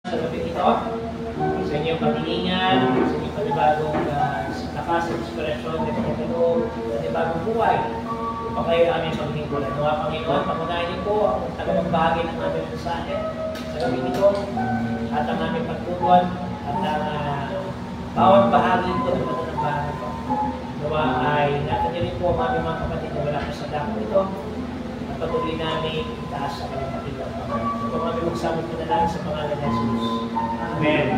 Sa gabi ito, sa inyong pag-iingat, sa inyong panibagong lakas at inspirasyon, panibagong buhay, upang kayo aming paglingkuran. Nawa Panginoon, pangunahin niyo po ang tagapagbahagi ng aming mensahe sa gabi ito, at ang aming pagtutuan, at ang bawat bahagi po ng pananampahan ito. Nawa ay natin niyo rin po ang aming mga kapatid na wala sa dako ito, at patuloy namin itaas sa kanyang kapitang. Kung kami magsamot po na lang sa pangalan ng Jesus. Amen.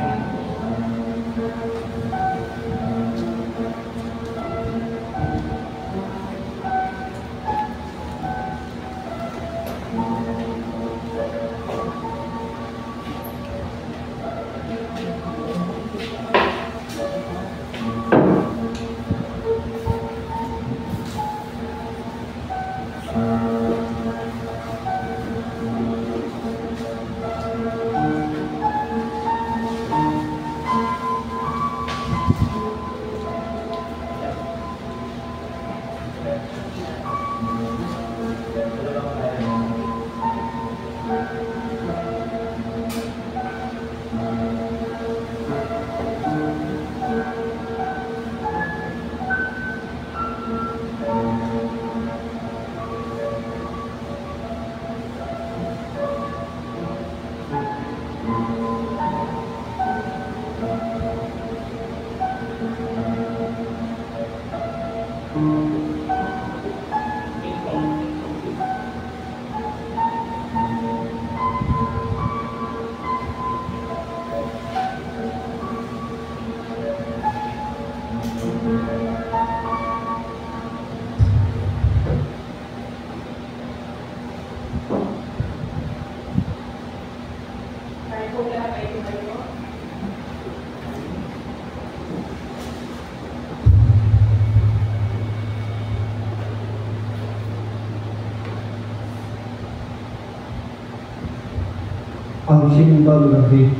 Ang simbang gabi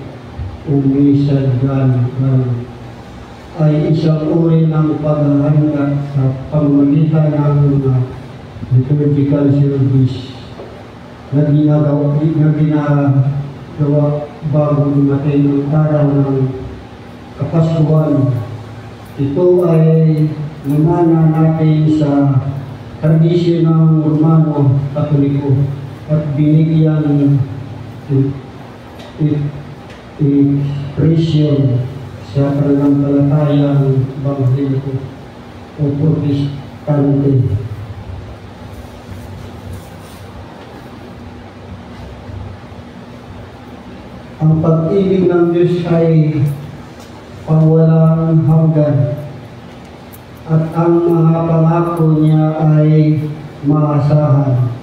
umisadyan ay isang uri ng paghahanda sa pamamagitan ng liturgical service na ginagawa bago dumating ang araw ng Kapaskuhan. Ito ay namana natin sa tradisyon ng Romano Katoliko at binigyan expression sa pananampalatayang Bangheliko o Protestante. Ang pag-ibig ng Diyos ay pangwalang hanggan at ang mga pangako niya ay maasahan.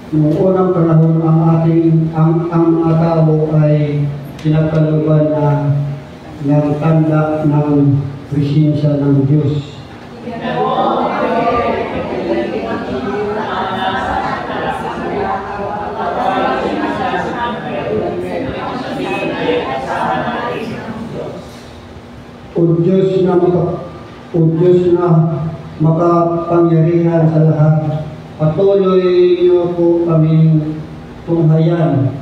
Noong unang panahon ang mga tao ay pinagkaluban ng tanda ng presensya ng Diyos. O Diyos na makapangyarihan sa lahat, patuloy niyo po kaming tunghayan,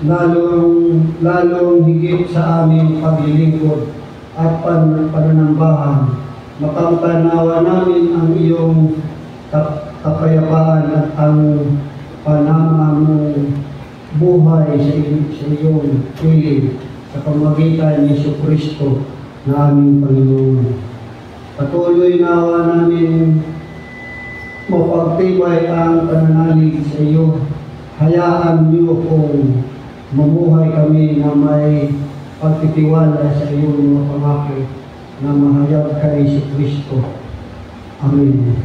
lalong higit sa aming paglilingkod at pananambahan. Makapanawa namin ang iyong kapayapaan at ang panamamong buhay sa iyong piling sa pamamagitan ni Jesucristo na aming Panginoon. Patuloy nawa namin mapagtibay ang pananalig sa iyo. Hayaan niyo kung mamuhay kami na may pagtitiwala sa iyong mga pangako na mahayag kay Jesucristo. Amen.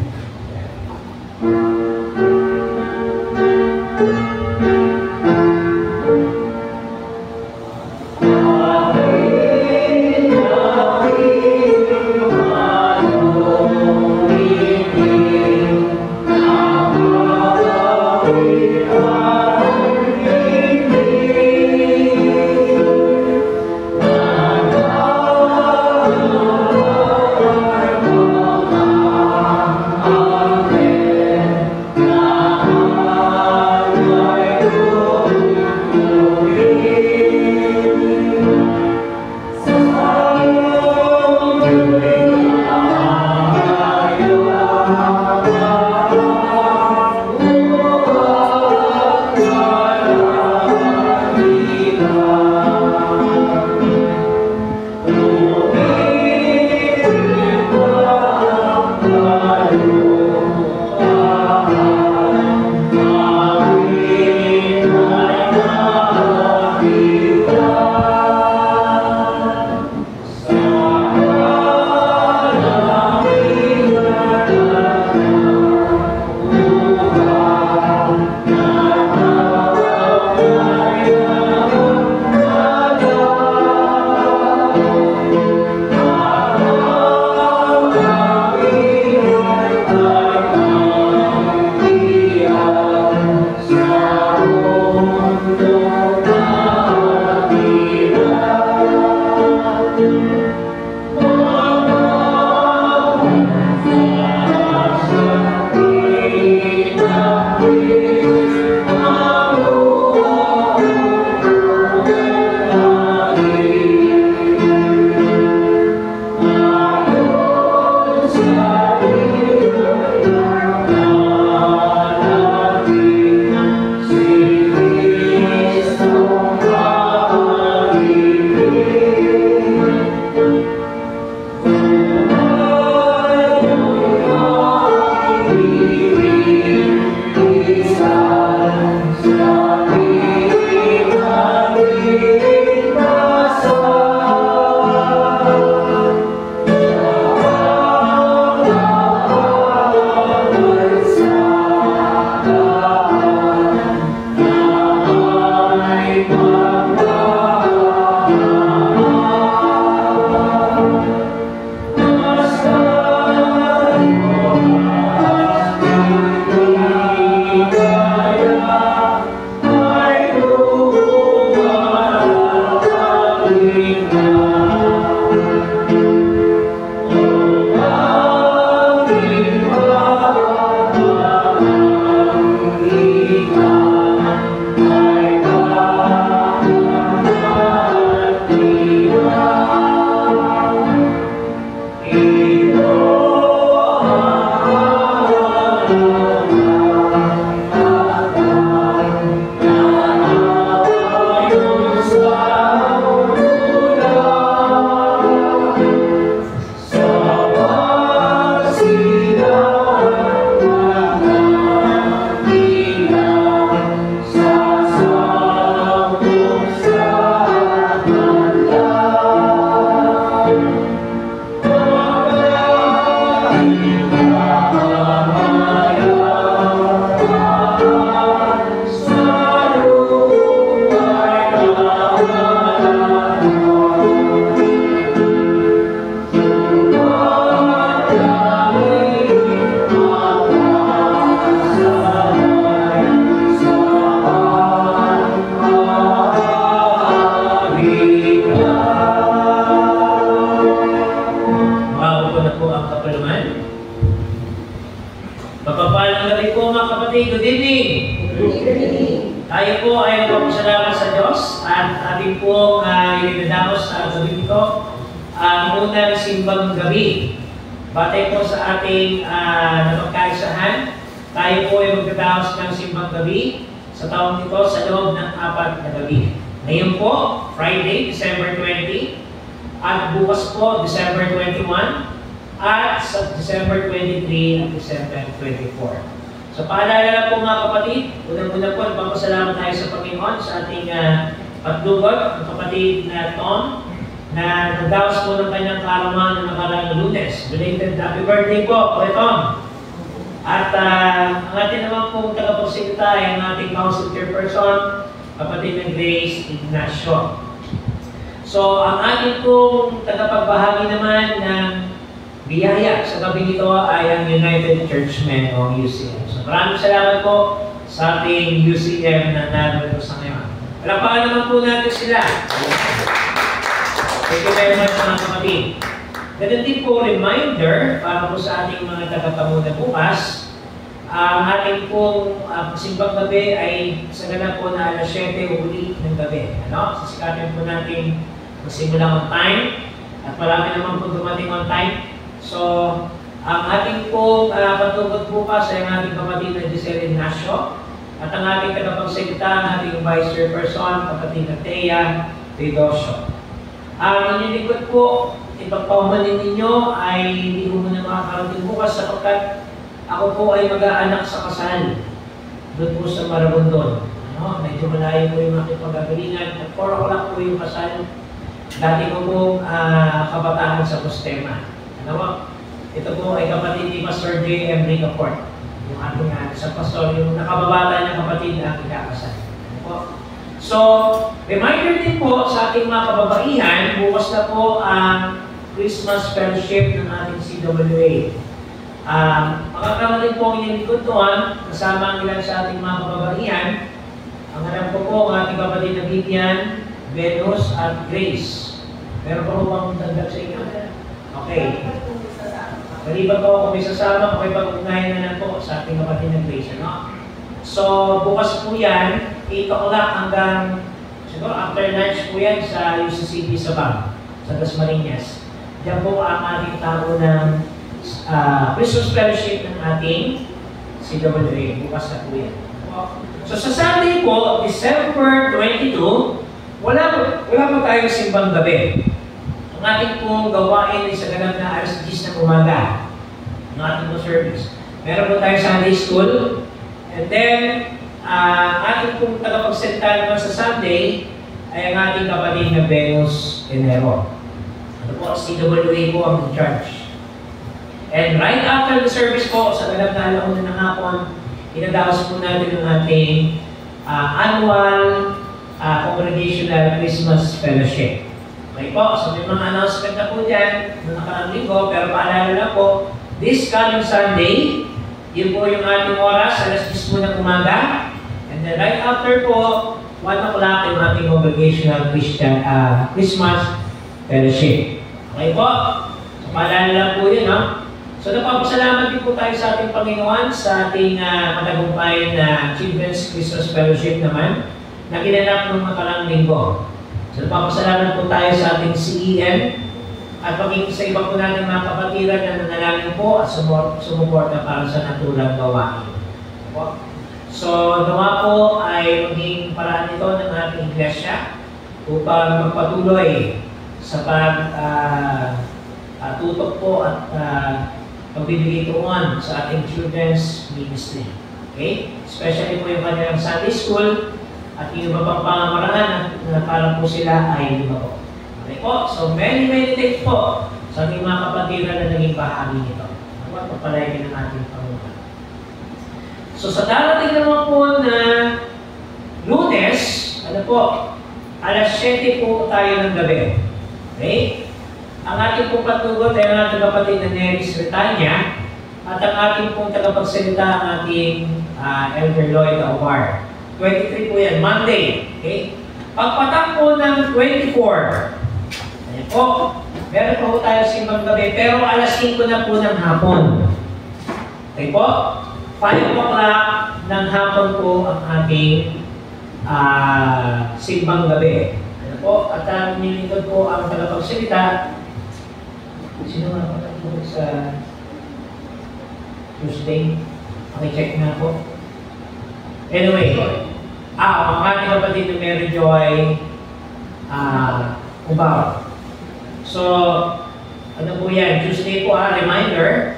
Good evening. Tayo po ay magpapasalamat sa Diyos at ating pong ilinadamos sa gabi ito ang unang simbang gabi. Batay po sa ating napagkaisahan, tayo po ay magdadaos ng simbang gabi sa taong ito sa loob ng 4 na gabi. Ngayon po, Friday, December 20, at bukas po, December 21, at sa December 23 at December 24. So paalala lang po mga kapatid, unang-una po, nagpapasalamat tayo sa Panginoon sa ating paglugod, ang kapatid na Tom, na nagdaos po ng kanyang kaarawan ng nakaraang Lunes. Belated happy birthday po, Kuya Tom. At ang ating naman pong tagapagsalita ay ang ating council chairperson, kapatid ng Grace Ignacio. So ang ating pong tagapagbahagi naman ng biyaya sa gabi nito ay ang United Churchmen o UCM. So maraming salamat po sa ating UCM na naroon sa ngayon. Palapakan naman po natin sila. Thank you very much mga kapatid. Ganun din po reminder para po sa ating mga tagapamuna bukas. Ang ating pong simbang gabi ay sa ganap po na alas 7 uli ng gabi. Sasikatin po natin magsimula on time at marami naman po dumating on time. So, ang ating pong patugod bukas ay ang ating kapatid na Giselle Ignacio at ang ating tagapagsalita, ang ating Vice Chairperson, kapatid na Thea Teodosio. Ang inyong likod po, ipagpaumanin ninyo ay hindi ko muna makakarating bukas sapagkat ako po ay mag-aanak sa kasal doon po sa Maragondon. Medyo malayo po yung aking pagkagalingan at 4 o'clock po yung kasal. Dati ko pong kabataan sa Postema. Ito po ay kapatid ni Pastor J. M. Ricaport. Yung ating sa pastor, yung nakababata niya kapatid na aking kakasal. So, reminder din po sa ating mga kababaihan, bukas na po ang Christmas fellowship ng ating CWA. Makakama din po ang inyong likod doon, kasama ang ilan sa ating mga kababaihan. Ang alam ko po, ang ating kapatid na Vivian, Venus, at Grace. Pero po bang dagdag sa inyo? Okay. Maliban po kung may sasama, makipag-ugnayan na lang po sa ating kapatid na Grace. So, bukas po yan, 8 o'clock hanggang, siguro after lunch po yan sa UCCB Sabang, sa Dasmariñas. Diyan po ang ating tao ng Christmas fellowship ng ating CWA. Bukas na po yan. So, sa Sunday po, December 22, wala po tayong simbang gabi. Ang ating pong gawain ay sa ganap na alas 10 ng umaga. Ang ating pong service. Meron po tayo Sunday School. And then, ating pong tagapagsalita naman sa Sunday ay ang ating kapatid na Venus Enero. Ano po, CWA po ang in-charge. And right after the service po, sa ganap na alauna ng hapon, inadaos po natin ang ating annual Congregational Christmas Fellowship. Okay po, so may mga announcement na po dyan noong nakarang linggo, pero paalala na po, this coming Sunday, yun po yung ating oras, alas 10 po ng umaga, and then right after po, 1 o'clock yung ating Congregational Christmas Fellowship. Okay po, so paalala na po yun, no? So napapasalamat din po tayo sa ating Panginoon sa ating matagumpay na Children's Christmas Fellowship naman na ginanap noong nakarang linggo. So napapasalamat po tayo sa ating CEN at maging sa iba po natin mga kapatiran na nanalangin po at sumuporta para sa naturang gawain. So nawa po ay maging paraan ito ng ating iglesia upang magpatuloy sa tutok po at pagbibigay tuon sa ating children's ministry. Okay? Especially po yung kanilang Sunday School at yung iba pang pangamaraan na parang po sila ay iba po. Okay po? So many thanks po sa ating mga kapatiran na naging bahagi nito. Ang pagpalayan ng ating Panginoon. So sa darating naman po na Lunes, ano po, alas 7 po tayo ng gabi. Okay? Ang ating pong patugot ay ang ating kapatid na Neris Retanya at ang ating pong tagapagsalita ang ating Elder Lloyd Awar. 23 po yan, Monday. Okay? Pagpatak po ng 24, ayan po, meron po tayo simbang gabi, pero alas 5 na po ng hapon. Okay po? 5 o'clock ng hapon po ang ating simbang gabi. Ano po? At ang nilingkod po ang tagapagsalita. Sino nga po sa Tuesday? Check na po. Anyway, ang ating kapatid na Mary Joy Ubaw. So, ano po yan? Tuesday po reminder,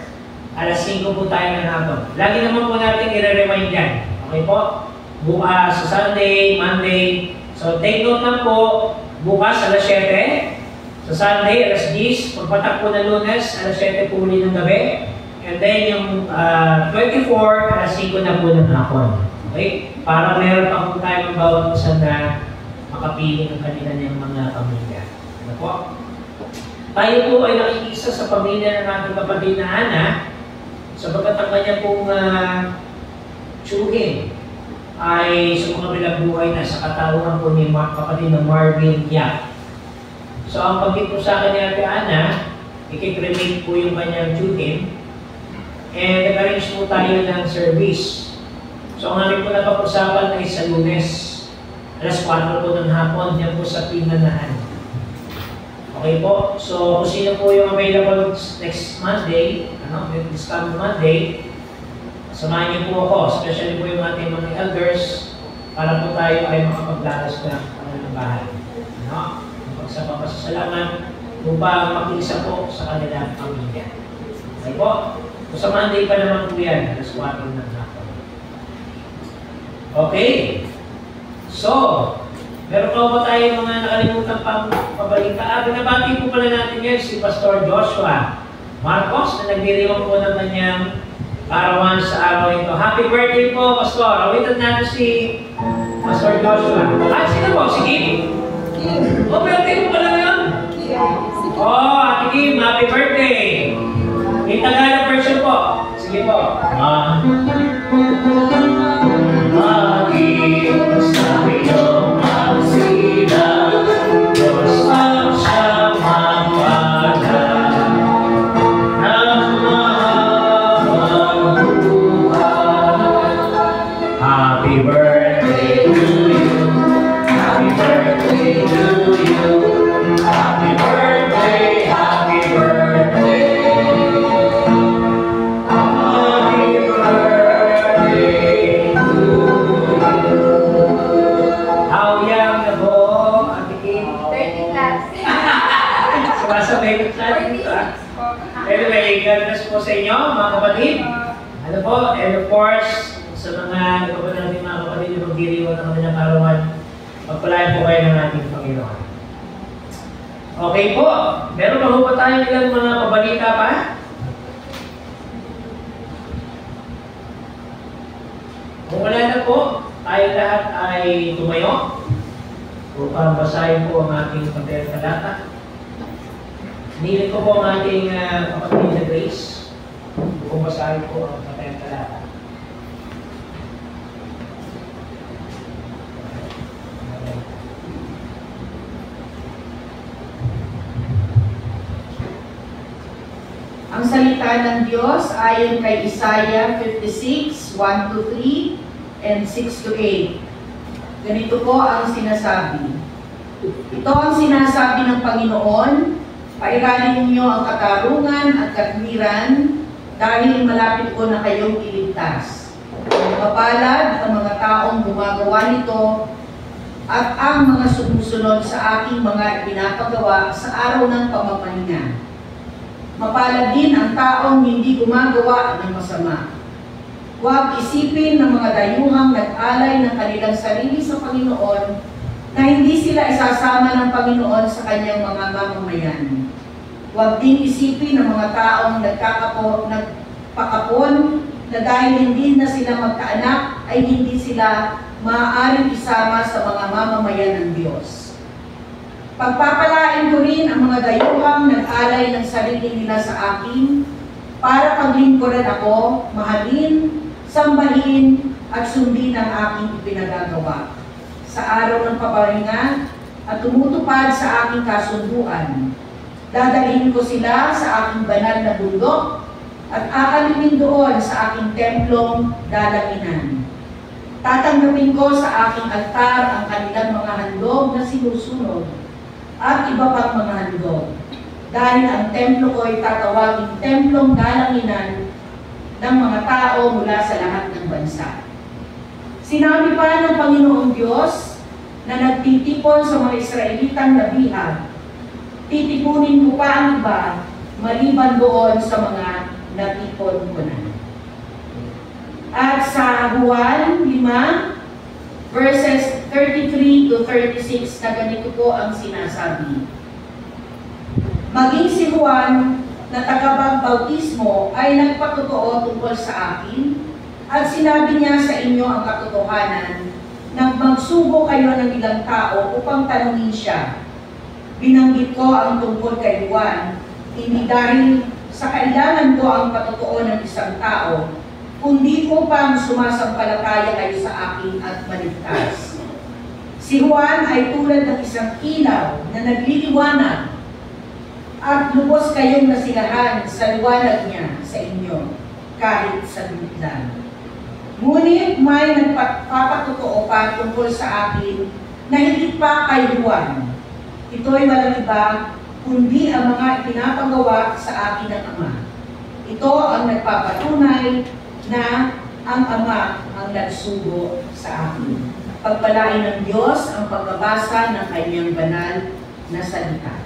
alas 5 po tayo ng hapon. Lagi naman po natin i-remind yan. Okay po? Bukas sa Sunday, Monday. So, take note na po, bukas alas 7. Sa Sunday, alas 10, pagpatak po ng Lunes, alas 7 po ulit ng gabi. And then yung 24, alas 5 na po ng hapon. Okay? Para meron pa po tayo ng bawat isa na makapili ng kanila niyang mga pamilya. Ano po? Tayo po ay nakikisa sa pamilya ng ating kapatid na Ana, sapagkat ang kanya pong tiyuhin ay sumakabilang buhay na sa katarungan po ni kapatid na Marvin Yap. So, ang pagkit po sa akin ni Ate Ana, ikikremate po yung kanyang tiyuhin. And nag-arrange po tayo ng service. So, ang aming po napag-usapan ay sa Lunes, alas 4 po ng hapon, yan po sa Pinanahan. Okay po? So, kung sino po yung available next Monday, this coming Monday, samahan niyo po ako, especially po yung ating mga elders, para po tayo ay makapagdatas ng kanilang bahay. Sa papasasalamat upang makisa po sa kanilang pamilya. Okay po? So sa Monday pa naman po yan, alas 4 ng hapon. Okay. So, meron pa ba tayo mga nakalimutan pang pabalita? Binabati po pala natin yan si Pastor Joshua Marcos na nagdiriwang po ng kanyang arawan sa araw ito. Happy birthday po, Pastor! Awitan natin si Pastor Joshua. Sino po? Si Kim? Oh, birthday mo pala ngayon? Oh, Ate Kim, happy birthday! May Tagalog version po. Sige po. Happy birthday to you. Happy birthday to you. Happy birthday, happy birthday. Happy birthday. Sumasabay sa atin dito, ah. Anyway, God bless po sa inyo, mga kapatid. Ano po, and of course, sa mga kapatid natin, mga kapatid, yung magdiriwan ng kanilang arawan, magpalayan po kayo ng ating Panginoon. Okay po, meron pa po tayo nilang mga pabalita pa? Kung wala na po, tayo lahat ay tumayo upang basahin po ang ating papel talata. Nilid ko po ang ating kapatid na Grace upang basahin po ang papel talata. Ang salita ng Diyos ayon kay Isaiah 56, 1-3 and 6-8. Ganito po ang sinasabi. Ito ang sinasabi ng Panginoon, pairalin ninyo ang katarungan at katwiran dahil malapit ko na kayong iligtas. Mapalad ang mga taong gumagawa nito at ang mga sumusunod sa aking mga pinapagawa sa araw ng pamamahinga. Mapalad din ang taong hindi gumagawa ng masama. Huwag isipin ng mga dayuhang nag-alay ng kanilang sarili sa Panginoon na hindi sila isasama ng Panginoon sa kanyang mga mamamayan. Huwag din isipin ng mga taong nagpakapon na dahil hindi na sila magkaanak ay hindi sila maaaring isama sa mga mamamayan ng Diyos. Pagpapalain ko rin ang mga dayuhang nag-alay ng sarili nila sa akin para paglingkuran ako, mahalin, sambahin at sundin ang aking ipinagagawa sa araw ng pabahinga at tumutupad sa aking kasunduan. Dadalhin ko sila sa aking banal na bundok at aalipin doon sa aking templong dalanginan. Tatanggapin ko sa aking altar ang kanilang mga handog na sinusunod at iba pang mga handog. Dahil ang templo ko ay tatawaging templong dalanginan ng mga tao mula sa lahat ng bansa. Sinabi pa ng Panginoong Diyos na nagtitipon sa mga Israelitang nabihag, titipunin ko pa ang iba maliban doon sa mga natipon ko na. At sa Juan 5, verses 33-36 na ganito po ang sinasabi. Maging si Juan na tagapagbautismo ay nagpatotoo tungkol sa akin at sinabi niya sa inyo ang katotohanan nang magsubo kayo ng ilang tao upang tanungin siya. Binanggit ko ang tungkol kay Juan, hindi dahil sa kailangan ko ang patotoo ng isang tao, kundi upang sumasampalataya kayo sa akin at maligtas. Si Juan ay tulad ng isang ilaw na nagliliwanag at lubos kayong nasilahan sa liwanag niya sa inyo kahit sa lang. Ngunit may nagpapatotoo pa tungkol sa akin na higit pa kay Juan. Ito ay walang iba kundi ang mga ipinapagawa sa akin ng Ama. Ito ang nagpapatunay na ang Ama ang nagsugo sa akin. Pagpalain ng Diyos ang pagbabasa ng kanyang banal na salita.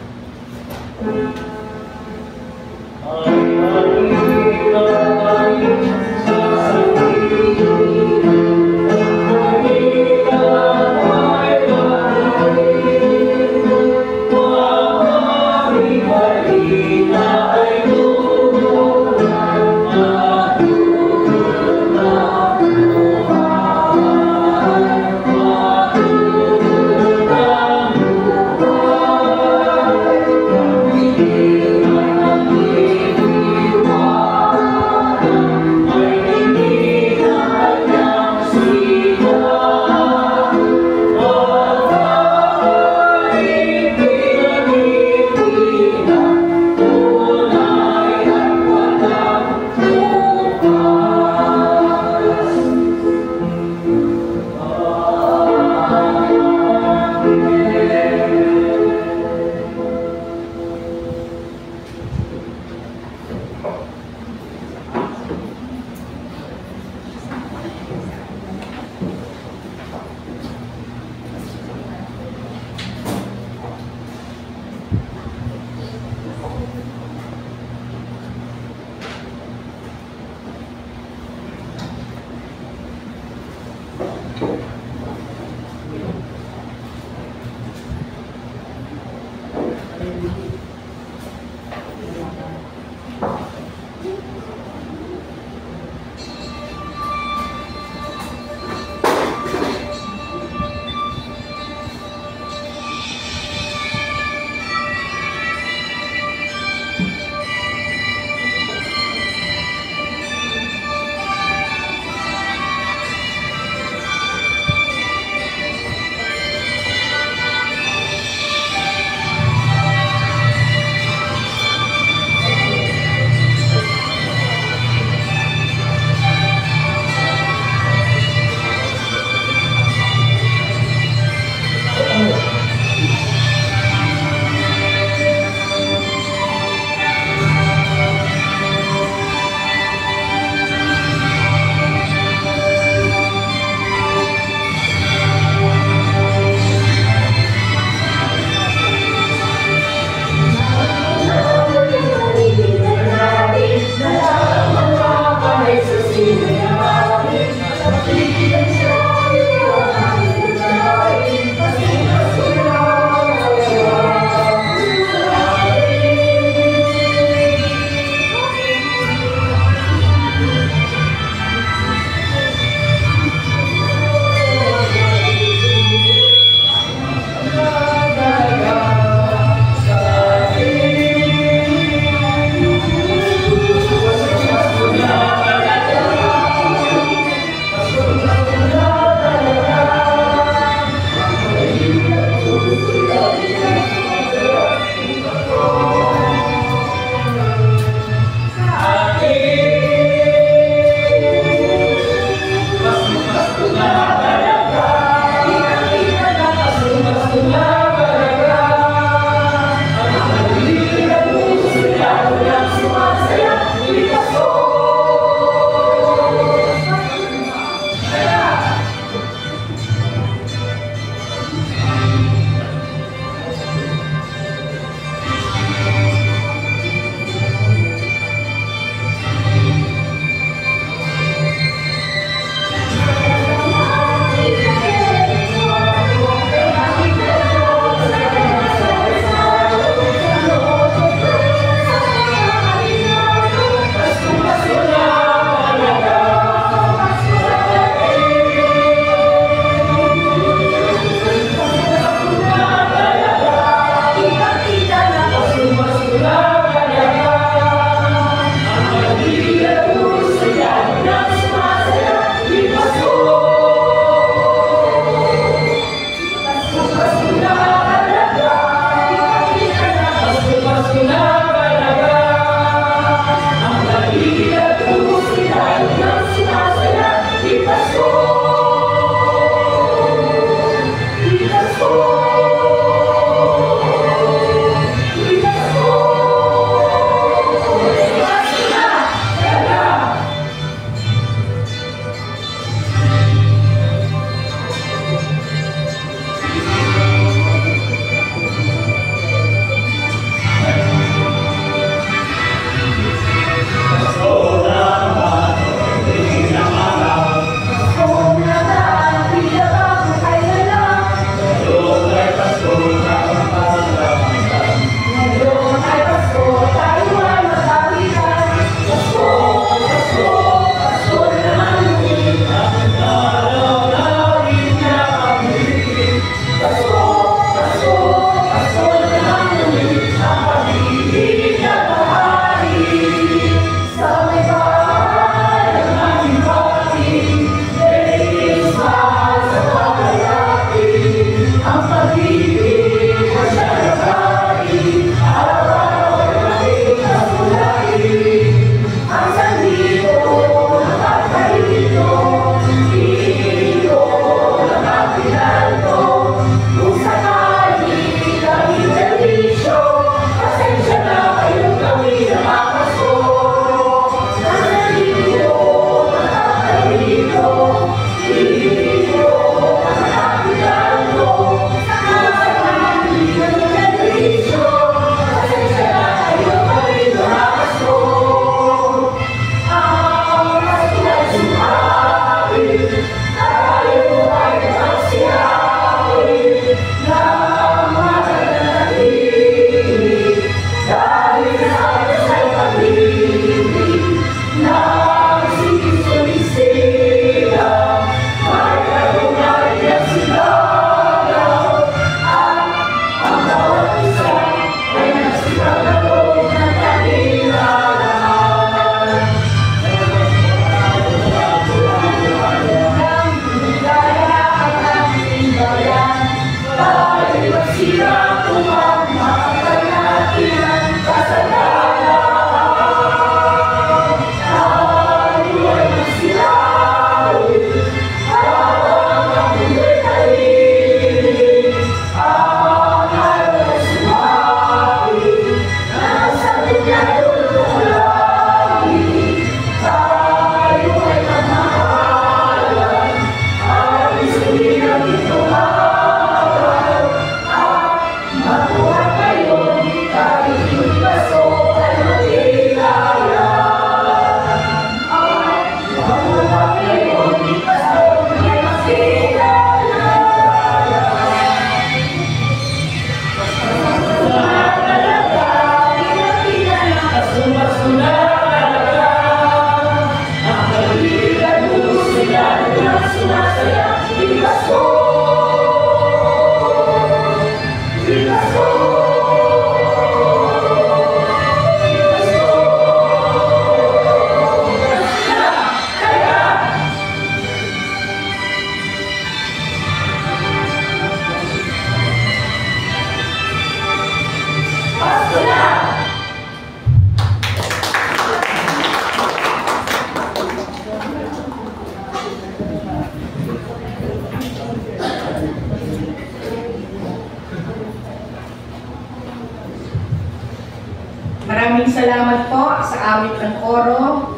Maraming salamat po sa awit ng koro.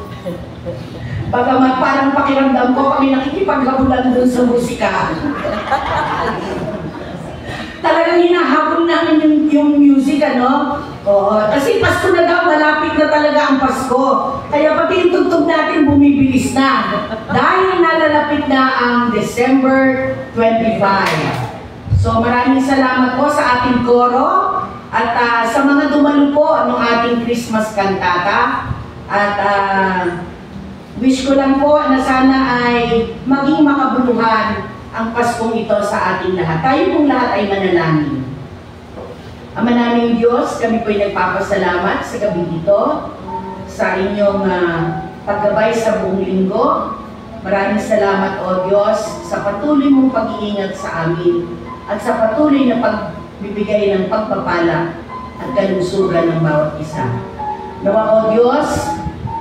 Bagamat parang pakiramdam ko kami nakikipaghabulan dun sa musika. Talagang hinahabol namin yung music, ano? Oo, kasi Pasko na daw, malapit na talaga ang Pasko. Kaya pati yung tugtog natin bumibilis na. Dahil nalalapit na ang December 25. So maraming salamat po sa ating koro at sa mga dumalo po ng ating Christmas kantata. At wish ko lang po na sana ay maging makabuluhan ang Paskong ito sa ating lahat. Tayo pong lahat ay manalangin. Ama naming Diyos, kami po'y nagpapasalamat sa gabi ito sa inyong paggabay sa buong linggo. Maraming salamat, O Diyos, sa patuloy mong pag-iingat sa amin at sa patuloy na pagbibigay ng pagpapala at kalusugan ng bawat isa. Nawa, O Diyos,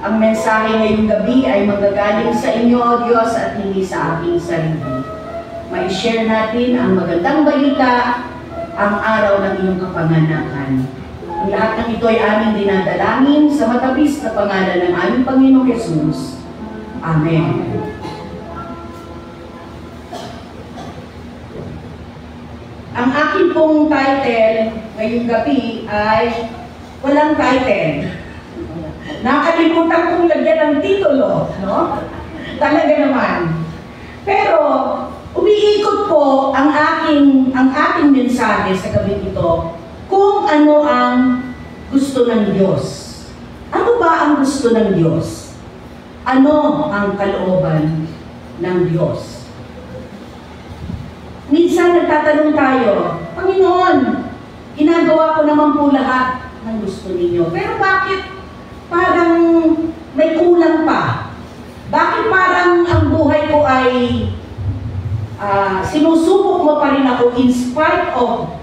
ang mensahe ngayong gabi ay magagaling sa inyo, O Diyos, at hindi sa aking sarili. May share natin ang magandang balita, ang araw ng iyong kapanganakan. Ang lahat ng ito ay aming dinadalangin sa matabis na pangalan ng aming Panginoong Yesus. Amen. Ang aking pong title ngayong gabi ay walang title. Nakalimutan kong lagyan ng titulo, no? Talaga naman. Pero umiikot po ang ating mensahe sa gabi ito kung ano ang gusto ng Diyos. Ano ba ang gusto ng Diyos? Ano ang kalooban ng Diyos? Minsan nagtatanong tayo, Panginoon, ginagawa ko naman po lahat ng gusto ninyo. Pero bakit parang may kulang pa? Bakit parang ang buhay ko ay sinusubok mo pa rin ako in spite of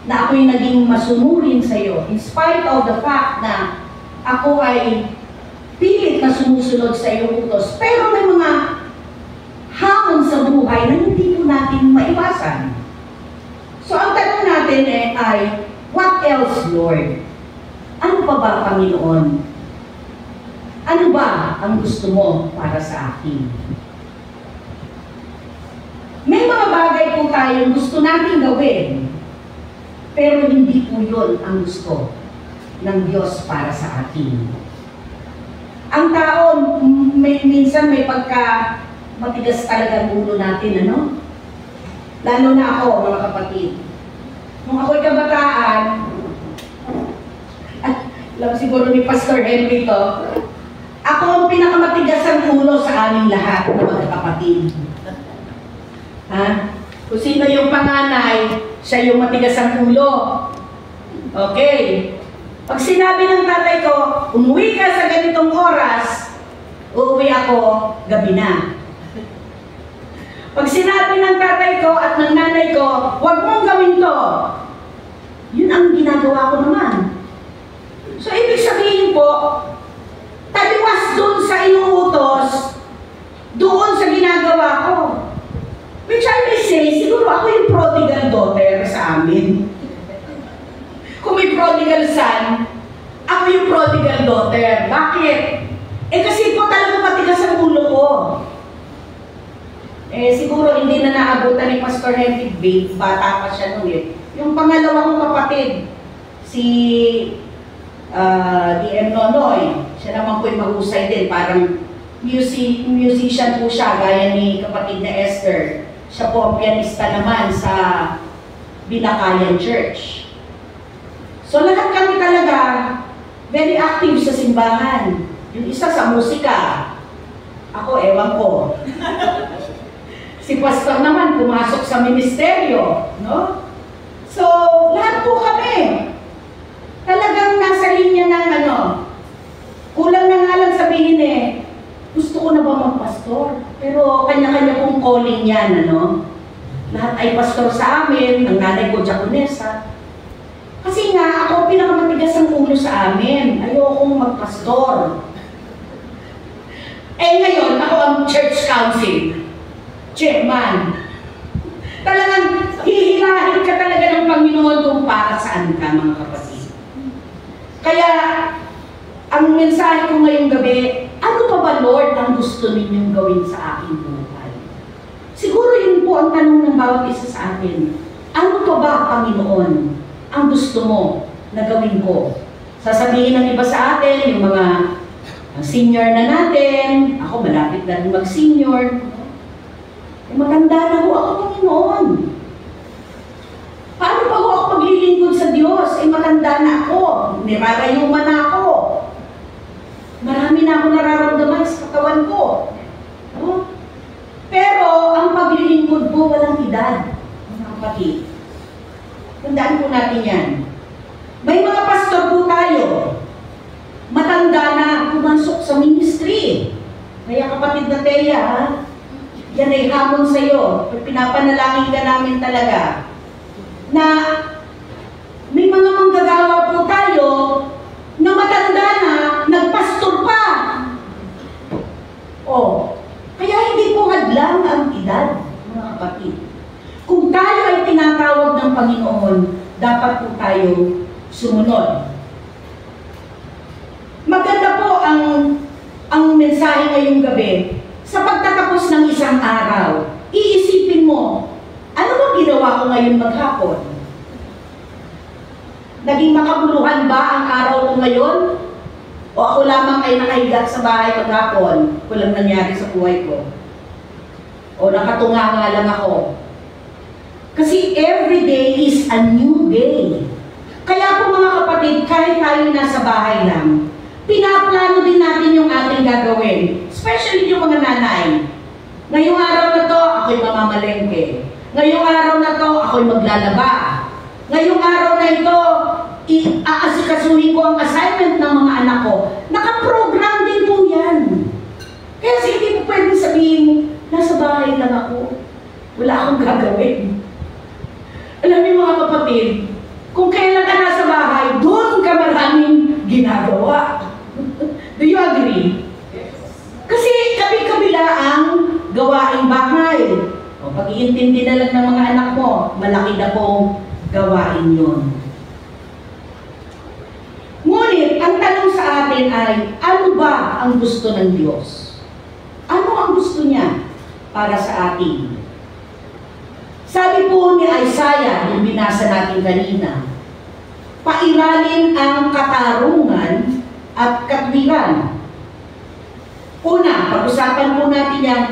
na ako'y naging masunurin sa iyo, in spite of the fact na ako ay pilit na sumusunod sa iyong utos. Pero may mga hamon sa buhay na hindi po natin maiwasan. So ang tanong natin ay, what else, Lord? Ano pa ba, Panginoon? Ano ba ang gusto mo para sa akin? May mga bagay po tayong gusto natin gawin, pero hindi po yun ang gusto ng Diyos para sa atin. Ang tao, minsan may pagka matigas talaga ang ulo natin, ano? Lalo na ako, mga kapatid. Nung ako'y kabataan, alam siguro ni Pastor Henry to, ako ang pinakamatigas ang ulo sa aming lahat, mga kapatid. Ha? Kung sino yung panganay, siya yung matigas ang ulo. Okay. Pag sinabi ng tatay ko, umuwi ka sa ganitong oras, uuwi ako, gabi na. Pag sinabi ng tatay ko at ng nanay ko, huwag mong gawin to, yun ang ginagawa ko naman. So, ibig sabihin po, taliwas doon sa inuutos, doon sa ginagawa ko. Which I may say, siguro ako yung prodigal daughter sa amin. Kung may prodigal son, ako yung prodigal daughter. Bakit? Kasi po talaga matigas ang ulo ko. Siguro hindi na naabutan ni Pastor Henry B. Bata pa siya noon . Yung pangalawa kong kapatid, si D.M. Nonoy, siya naman po yung mahusay din. Parang musician po siya, gaya ni kapatid na Esther. Siya po ang pianista naman sa Binakayan Church. So lahat kami talaga very active sa simbahan. Yung isa sa musika. Ako, ewan ko. Si Pastor naman pumasok sa ministeryo, no? So, lahat po kami. Talagang nasa linya ng kulang na nga lang sabihin gusto ko na ba magpastor? Pero kanya-kanya pong calling yan, Lahat ay pastor sa amin, ang nanay ko diakonesa. Kasi nga, ako pinakamatigas ang ulo sa amin. Ayokong magpastor. Ngayon, ako ang church council. Chairman. Talagang hihilahin ka talaga ng Panginoon kung para saan ka, mga kapatid. Kaya, ang mensahe ko ngayong gabi, ano pa ba, Lord, ang gusto ninyong gawin sa aking buhay? Siguro yun po ang tanong ng bawat isa sa atin. Ano pa ba, Panginoon, ang gusto mo na gawin ko? Sasabihin ng iba sa atin, yung mga senior na natin, ako malapit na rin mag-senior, maganda na ho ako, Panginoon. Paano pa ho ako maglilingkod sa Diyos? Matanda na ako, nirarayuman na ako. Marami na ako nararamdaman sa katawan ko. Pero, ang paglilingkod po walang edad, mga kapatid. Tandaan po natin yan. May mga pastor po tayo, matanda na pumasok sa ministry. Kaya kapatid na Teya, yan ay hamon sa iyo. Pinapanalangin ka namin talaga. Na may mga manggagawa po tayo na matanda na, nagpastor pa. Kaya hindi po hadlang ang edad, mga kapatid. Kung tayo ay tinatawag ng Panginoon, dapat po tayo sumunod. Maganda po ang mensahe ngayong gabi. Sa pagtatapos ng isang araw, iisipin mo, ano bang ginawa ko ngayon maghapon? Naging makabuluhan ba ang araw ko ngayon? O ako lamang ay nakahiga sa bahay maghapon? Walang nangyari sa buhay ko. O nakatunga nga lang ako. Kasi every day is a new day. Kaya po mga kapatid, kahit tayo nasa bahay lang, pinaplano din natin yung ating gagawin. Especially yung mga nanay. Ngayong araw na to, ako'y mamamalengke. Ngayong araw na to, ako'y maglalaba. Ngayong araw na ito, aasikasuhin ko ang assignment ng mga anak ko. Nakaprogram din po yan. Kaya hindi po pwede sabihin, nasa bahay lang ako. Wala akong gagawin. Alam niyo mga kapatid, kung kailan ka nasa bahay, doon ka maraming ginagawa. Do you agree? Kasi kabi-kabila ang gawaing bahay. Pag-iintindi na lang ng mga anak mo, malaki na pong gawain yun. Ngunit, ang tanong sa atin ay, ano ba ang gusto ng Diyos? Ano ang gusto niya para sa atin? Sabi po ni Isaiah, yung binasa natin kanina, pairalin ang katarungan at katwiran. Una, pag-usapan po natin yan,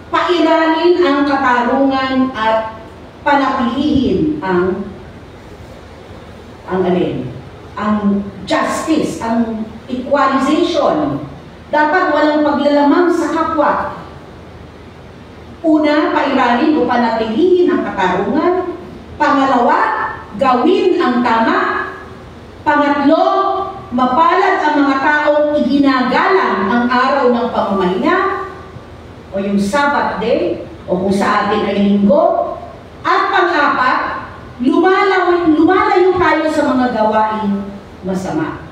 pairalin ang katarungan at panatilihin ang justice, ang equalization. Dapat walang paglalamang sa kapwa. Una, pairalin o panatilihin ang katarungan. Pangalawa, gawin ang tama. Pangatlo, mapalad ang mga taong iginagalang ang araw ng pamamahinga o yung Sabbath day o kung sa atin ay linggo. At pang-apat, lumalayo tayo sa mga gawain masama.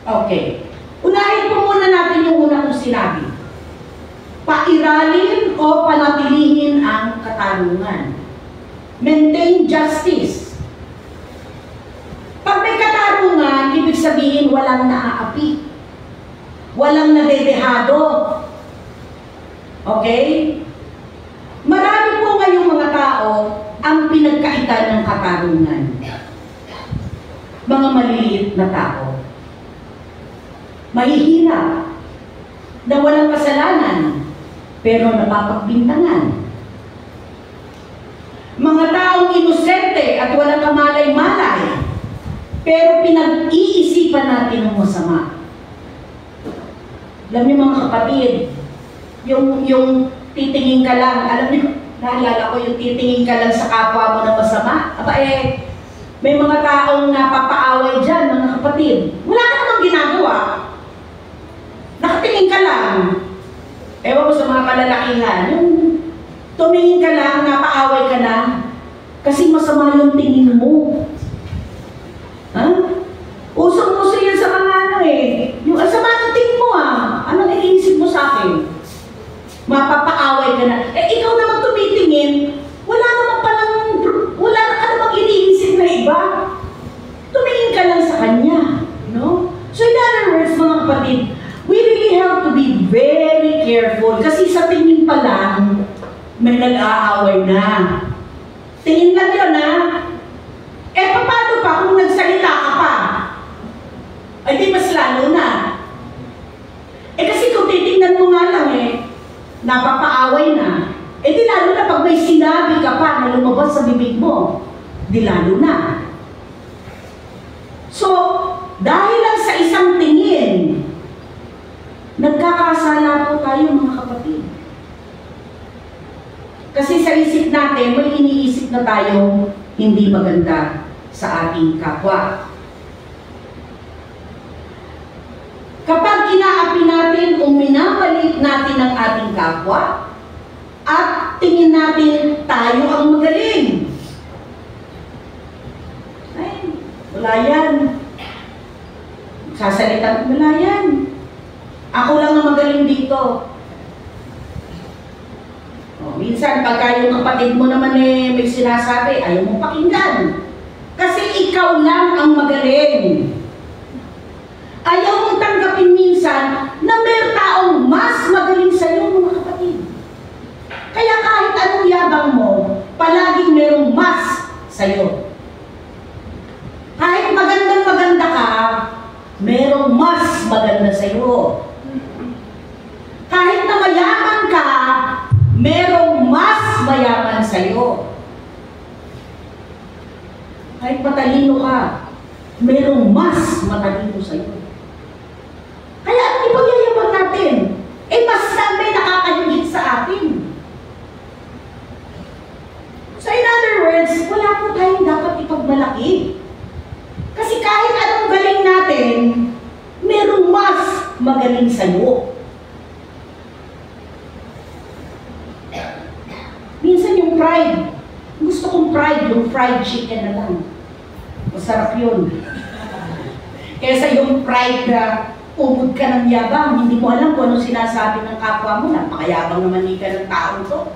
Okay. Unahin po muna natin yung una kong sinabi. Pairalin o panatilihin ang katarungan. Maintain justice. Pag may katarungan, ibig sabihin walang naaapi. Walang nadedehado. Okay? Marami po ngayong mga tao ang pinagkaitan ng katarungan. Mga maliliit na tao. Mahihirap. Na walang kasalanan. Pero napapagbintangan. Mga taong inosente at walang kamalay-malay. Pero pinag-iisipan natin ng masama. Alam niyo mga kapatid, yung titingin ka lang, alam niyo, naalala ko yung titingin ka lang sa kapwa mo na masama. May mga taong napapaaway dyan, mga kapatid. Wala ka namang ginagawa. Nakatingin ka lang. Ewan ko sa mga kalalakihan, yung tumingin ka lang, napaaway ka na, kasi masama yung tingin mo. Ha? Usong-uso yan sa mga yung asama ng tingin mo anong iniisip mo sa akin? Mapapaaway ka na. Ikaw naman tumitingin, wala ka namang iniisip na iba. Tumingin ka lang sa kanya. No? careful. Kasi sa tingin pa lang, may nag-aaway na. Tingin lang yun, ha? Eh, paano pa kung nagsalita ka pa? Ay, di mas lalo na. Eh, kasi kung titignan mo nga lang napapaaway na. Eh, di lalo na pag may sinabi ka pa na lumabas sa bibig mo. Di lalo na. So, dahil lang sa isang tingin, nagkakasala po tayo mga kapatid. Kasi sa isip natin, may iniisip na tayo hindi maganda sa ating kapwa. Kapag inaapi natin o minamaliit natin ang ating kapwa, at tingin natin tayo ang magaling. Ay, wala yan. Sasalita, wala yan. Ako lang ang magaling dito. Minsan, pagka yung kapatid mo naman may sinasabi, ayaw mong pakinggan. Kasi ikaw lang ang magaling. Ayaw mong tanggapin minsan na may taong mas magaling sa iyo, mga kapatid. Kaya kahit anong yabang mo, palaging merong mas sa iyo. Kahit magandang maganda ka, merong mas maganda sa iyo. Kahit na mayaman ka, merong mas mayaman sa iyo. Kahit matalino ka, merong mas matalino sa iyo. Kaya ang ipagyayaman natin, mas may nakakahigit sa atin. So in other words, wala po tayong dapat ipagmalaki. Kasi kahit anong galing natin, merong mas magaling sa iyo. Minsan yung pride, gusto kong pride, yung fried chicken na lang. Masarap yun. Kesa yung pride na ubod ka ng yabang, hindi mo alam kung anong sinasabi ng kapwa mo, napakayabang naman ni ka ng taong to.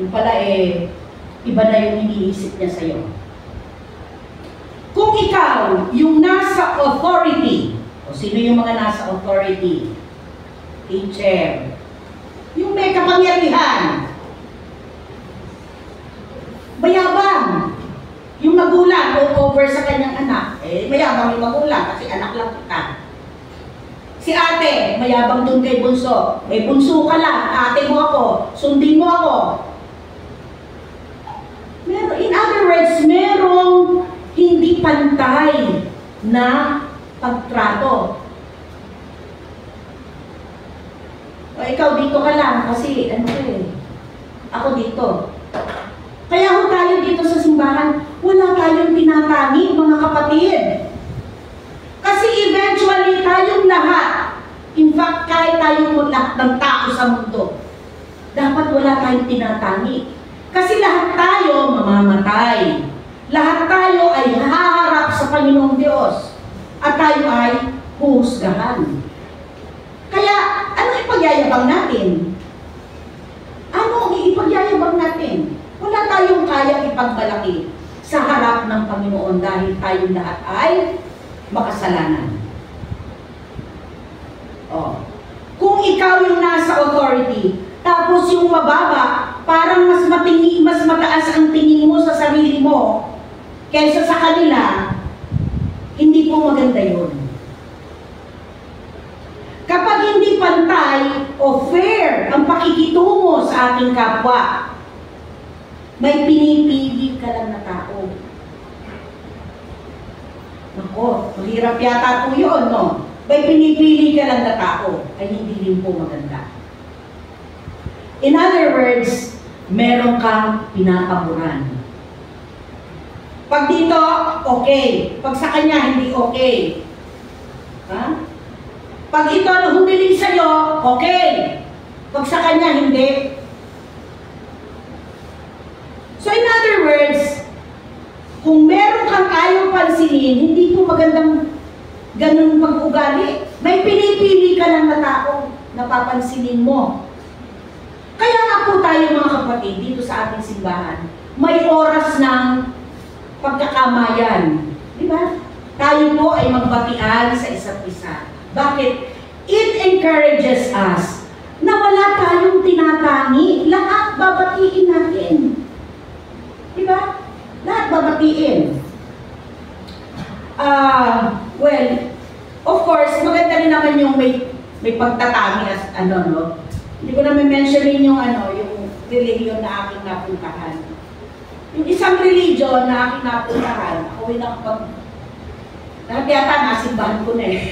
Yung pala iba na yung iniisip niya sa'yo. Kung ikaw, yung nasa authority, o sino yung mga nasa authority? Teacher. Yung may kapangyarihan. Mayabang. Yung magulang o over sa kanyang anak, mayabang yung magulang kasi anak lang kita. Si ate, mayabang dun kay bunso. Bunso ka lang, ate mo ako, sundin mo ako. In other words, merong hindi pantay na pagtrato. O ikaw dito ka lang kasi ako dito. Kaya ho tayo dito sa simbahan, wala tayong tinatani, mga kapatid. Kasi eventually tayong lahat, in fact, kahit tayong lahat ng tao sa mundo, dapat wala tayong tinatani. Kasi lahat tayo mamamatay. Lahat tayo ay haharap sa Panginoong Diyos. At tayo ay huhusgahan. Kaya, ano ipagyayabang natin? Ano ang ipagyayabang natin? Wala tayong kayang ipagmalaki sa harap ng Panginoon dahil tayong lahat ay makasalanan. Kung ikaw yung nasa authority, tapos yung mababa, parang mas mataas ang tingin mo sa sarili mo kaysa sa kanila, hindi po maganda yun. Kapag hindi pantay o fair ang pakikitungo sa ating kapwa, may pinipili ka lang na tao. Nako, mahirap yata po yun, no? May pinipili ka lang na tao, ay hindi rin po maganda. In other words, meron kang pinapaboran. Pag dito, okay. Pag sa kanya, hindi okay. Ha? Pag ito humiling sa'yo, okay. Pag sa kanya, hindi. So in other words, kung meron kang ayaw pansinin, hindi po magandang ganun pag-ugali. May pinipili ka lang na tao na papansinin mo. Kaya nga po tayo mga kapatid, dito sa ating simbahan, may oras ng pagkakamayan. Di ba? Tayo po ay magbatian sa isa't isa. Bakit? It encourages us na wala tayong tinatangi. Lahat babatiin natin. Diba? Lahat babatiin. Well, of course, maganda rin naman yung may pagtatangi as no? Hindi ko na mentionin yung yung religion na aking napuntahan. Yung isang religion na aking napuntahan, ako ay lahat yata nasimbahan ko na eh.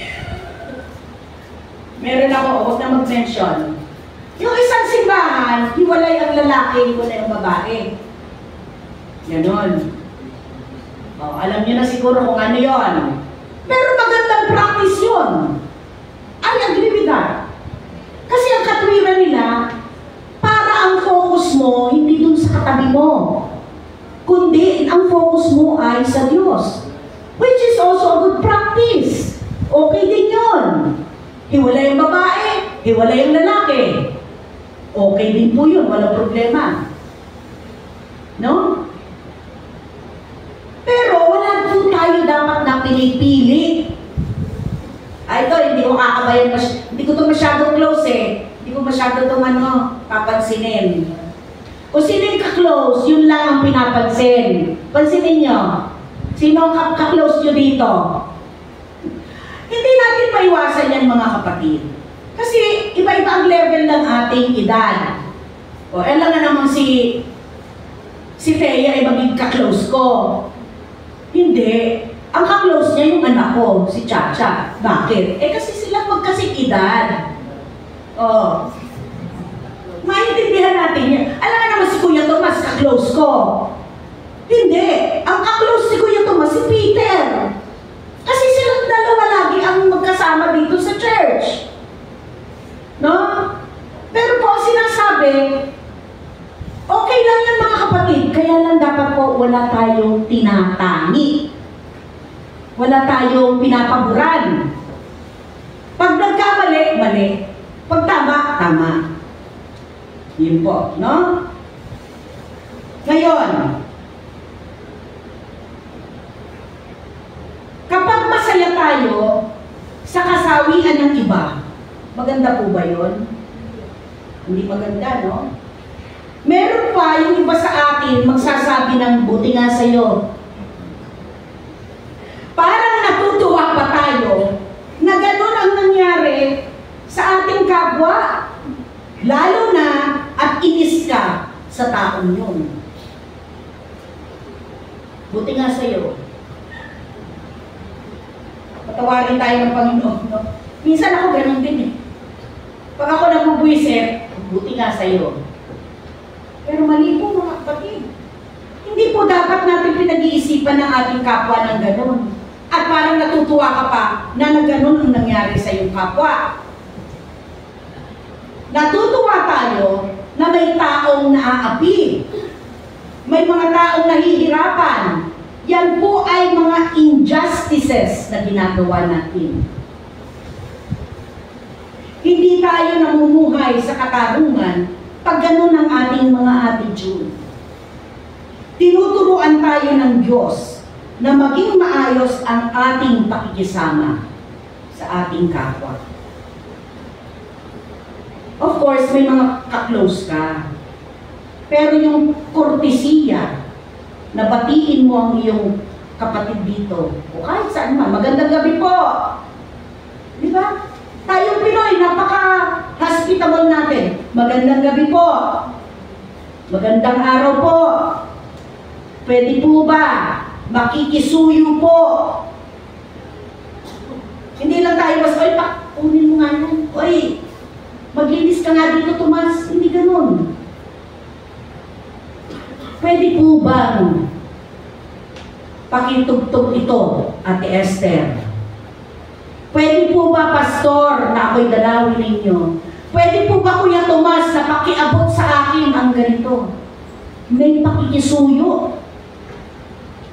Meron ako, huwag na mag-mention. Yung isang simbahan, hiwalay ang lalaki, hiwalay ang babae. Ganon. Alam niyo na siguro kung ano yon. Pero magandang practice yun. I agree with that. Kasi ang katwiran nila, para ang focus mo, hindi dun sa katabi mo. Kundi, ang focus mo ay sa Diyos. Which is also a good practice. Okay din yun. Hiwalay ang babae, hiwalay ang lalaki. Okay din po yun, walang problema. No? Pero wala po tayo dapat na pinipili. Ito, hindi ko kakabayan, hindi ko ito masyadong close eh. Hindi ko masyado ito papansinin. Kung sino yung ka-close, yun lang ang pinapansin. Pansinin nyo, sino ang ka-close nyo dito? Hindi natin maiwasan yan mga kapatid. Kasi iba-iba ang level ng ating edad. Alam na naman si Thea ay maging ka-close ko. Hindi. Ang ka-close niya yung anak ko, si Chacha. Bakit? Kasi sila magkasing edad. Maintindihan natin yan. Alam nga naman si Kuya Tomas, ka-close ko. Hindi. Ang ka-close si Kuya Tomas, si Peter. Kasi silang dalawa lagi ang magkasama dito sa church. No? Pero po ang sinasabi, okay lang yan mga kapatid, kaya lang dapat po wala tayong tinatangi. Wala tayong pinapaboran. Pag nagkamali, mali. Pag tama, tama. Yun po, no? Ngayon, kapag masaya tayo sa kasawian ng iba, maganda po ba yun? Hindi maganda, no? Meron pa yung iba sa atin magsasabi ng buti nga sa'yo. Parang natutuwa pa tayo na gano'n ang nangyari sa ating kapwa. Lalo na at inis ka sa taong yun. Buti nga sa'yo. Patawarin tayo ng Panginoon. No? Minsan ako ganun din eh. Pag ako nabubwisit, buti nga sa'yo. Pero mali po mga kapatid. Hindi po dapat natin pinag-iisipan ng ating kapwa ng ganun. At parang natutuwa ka pa na ganun ang nangyari sa iyong kapwa. Natutuwa tayo na may taong naaapi. May mga taong nahihirapan. Yan po ay mga injustices na ginagawa natin. Hindi tayo namumuhay sa katarungan pag ganun ang ating mga attitude. Tinuturuan tayo ng Diyos na maging maayos ang ating pakikisama sa ating kapwa. Of course, may mga ka-close ka. Pero yung kortesiya, na batiin mo ang iyong kapatid dito, o kahit saan man, magandang gabi po. Di ba? Tayong Pinoy, napaka-hospitable natin. Magandang gabi po. Magandang araw po. Pwede po ba? Makikisuyo po. Hindi lang tayo mas, oy, kunin mo nga yan. Oy, maglinis ka nga dito, Tomas. Hindi ganun. Pwede po bang pakitugtog ito, Ate Esther? Pwede po ba, Pastor, na ako'y dalawin ninyo? Pwede po ba, Kuya Tomas, na pakiabot sa akin ang ganito? May pakikisuyo.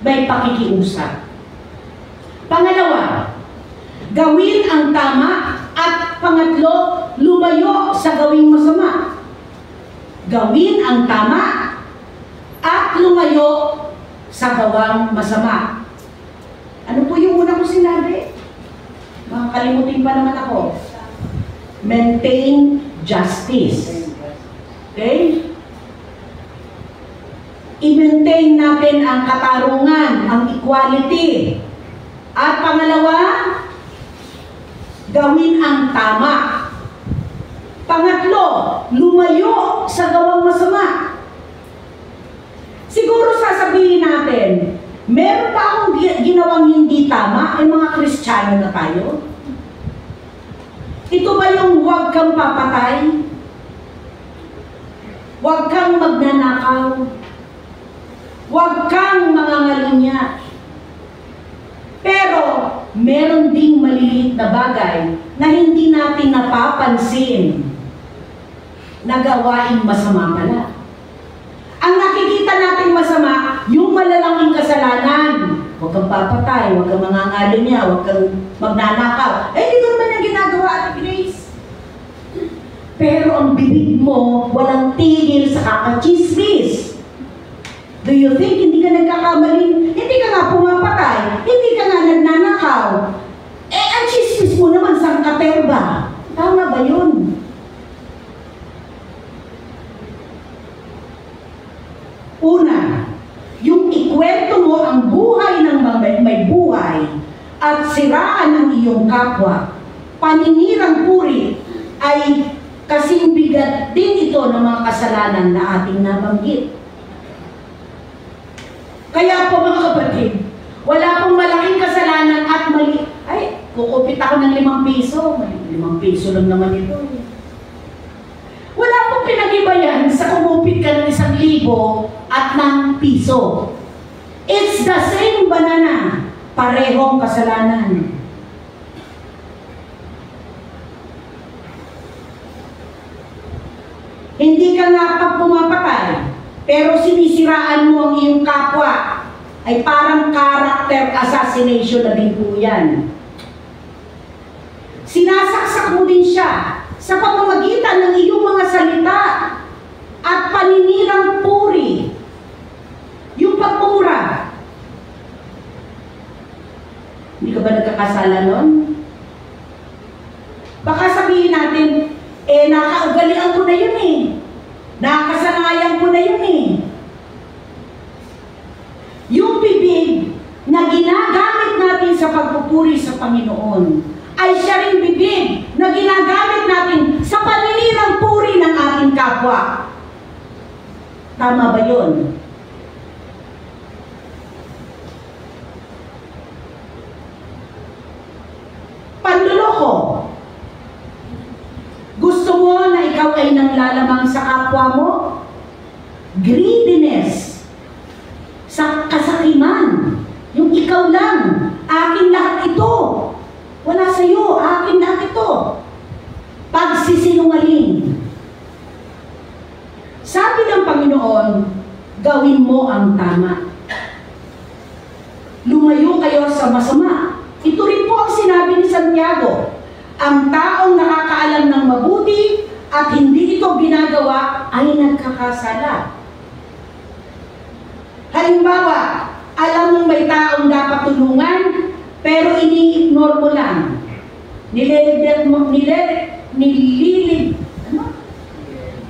May pakikiusap. Pangalawa, gawin ang tama. At pangatlo, lumayo sa gawing masama. Gawin ang tama at lumayo sa gawang masama. Ano po yung una ko sinabi? Makakalimutin pa naman ako. maintain justice. Okay? I-maintain natin ang katarungan, ang equality. At pangalawa, gawin ang tama. Pangatlo, lumayo sa gawang masama. Siguro sasabihin natin, meron pa akong ginawang hindi tama, ay mga Kristiyano na tayo. Ito ba yung huwag kang papatay? Huwag kang magnanakaw? Huwag kang mangangalunya? Pero, meron ding maliliit na bagay na hindi natin napapansin na gawaing masama pala. Ang nakikita natin masama, yung malalaking kasalanan. Huwag kang papatay, huwag kang mangangalunya, huwag kang magnanakaw. Eh, dito naman yung ginagawa at Grace. Pero ang bibig mo, walang tigil sa kakachismis. Do you think hindi ka nagkakamali? Hindi ka nga pumapatay, hindi ka nga nagnanakaw. Eh, ang chismis mo naman sa katerba. Tama ba yun? Una, yung ikwento mo ang buhay ng may buhay at siraan ang iyong kapwa, paninirang puri, ay kasing bigat din ito ng mga kasalanan na ating nabanggit. Kaya po mga kapatid, wala pong malaking kasalanan at mali. Ay, kukupit ako ng 5 piso. 5 piso lang naman ito. Wala pong pinag-iba sa kumupit ka ng 1,000 at ng piso. It's the same banana. Parehong kasalanan. Hindi ka nga pag pumapatay, pero sinisiraan mo ang iyong kapwa, ay parang character assassination na din po yan. Sinasaksak mo din siya sa pamamagitan ng iyong mga salita at paninirang puri. Yung pagmura. Hindi ka ba nagkakasala nun? Baka sabihin natin, eh nakaugalian ko na yun eh. Nakasanayan ko na yun eh. Yung bibig na ginagamit natin sa pagpupuri sa Panginoon ay siya rin bibig na ginagamit natin sa paninirang puri ng ating kapwa. Tama ba yun? Panluloko. Gusto mo na ikaw ay nanglalamang sa kapwa mo? Greediness. Sa kasakiman. Yung ikaw lang. Akin lahat ito. Wala sa'yo. Akin lahat ito. Pagsisinungaling. Sabi ng Panginoon, gawin mo ang tama. Lumayo kayo sa masama. Ito rin po ang sinabi ni Santiago. Ang taong nakakaalam ng mabuti at hindi ito ginagawa ay nagkakasala. Halimbawa, alam mong may taong dapat tulungan, pero ini-ignore mo lang. Nililigdat mo,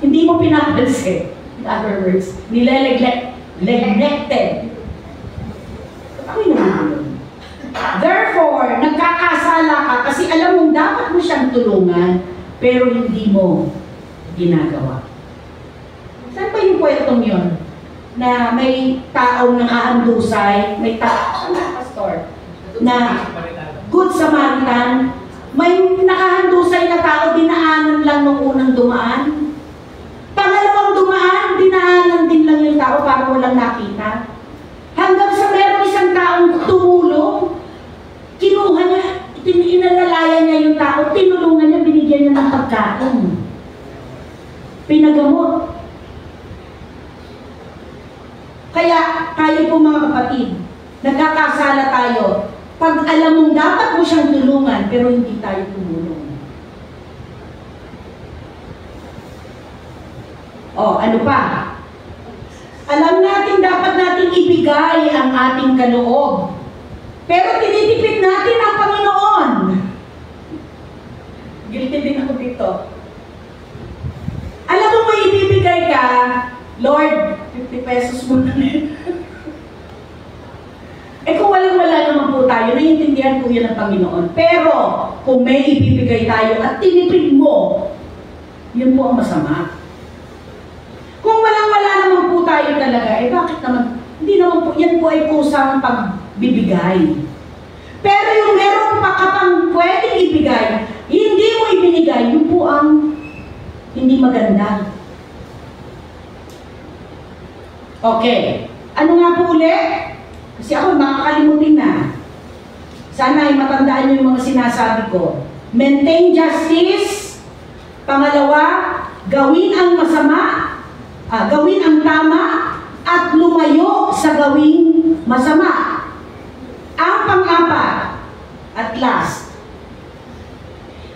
hindi mo pinapansin. In other words, neglected. Ano yun? Therefore, nagkakasala ka kasi alam mong dapat mo siyang tulungan, pero hindi mo ginagawa. Saan ba yung kwentong yun? Na may taong nakahandusay, may pastor, na Good Samaritan, may nakahandusay na tao, dinaanan lang nung unang dumaan. Pangalawang dumaan, dinaanan din lang yung tao para walang nakita. Hanggang sa meron isang taong tumulong, kinuha niya, inalalayan niya yung tao, tinulungan niya, binigyan niya ng pagkain. Pinagamot. Kaya, tayo po mga kapatid, nagkakasala tayo pag alam mong dapat mo siyang tulungan, pero hindi tayo tumulong. O, ano pa? Alam natin, dapat natin ibigay ang ating kaloob. Pero tinitipid natin ang Panginoon. Guilty din ako dito. bibigyan po yan ng Panginoon. Pero, kung may ibibigay tayo at tinipid mo, yun po ang masama. Kung walang-wala naman po tayo talaga, bakit naman, hindi naman po, yan po ay kusang pagbibigay. Pero yung meron pa ka pang pwedeng ibigay, hindi mo ibinigay, yun po ang hindi maganda. Okay. Ano nga po ulit? Kasi ako, makakalimutin na. Sana ay matandaan niyo yung mga sinasabi ko. Maintain justice. Pangalawa, gawin ang masama, gawin ang tama, at lumayo sa gawing masama. Ang pang-apat, at last,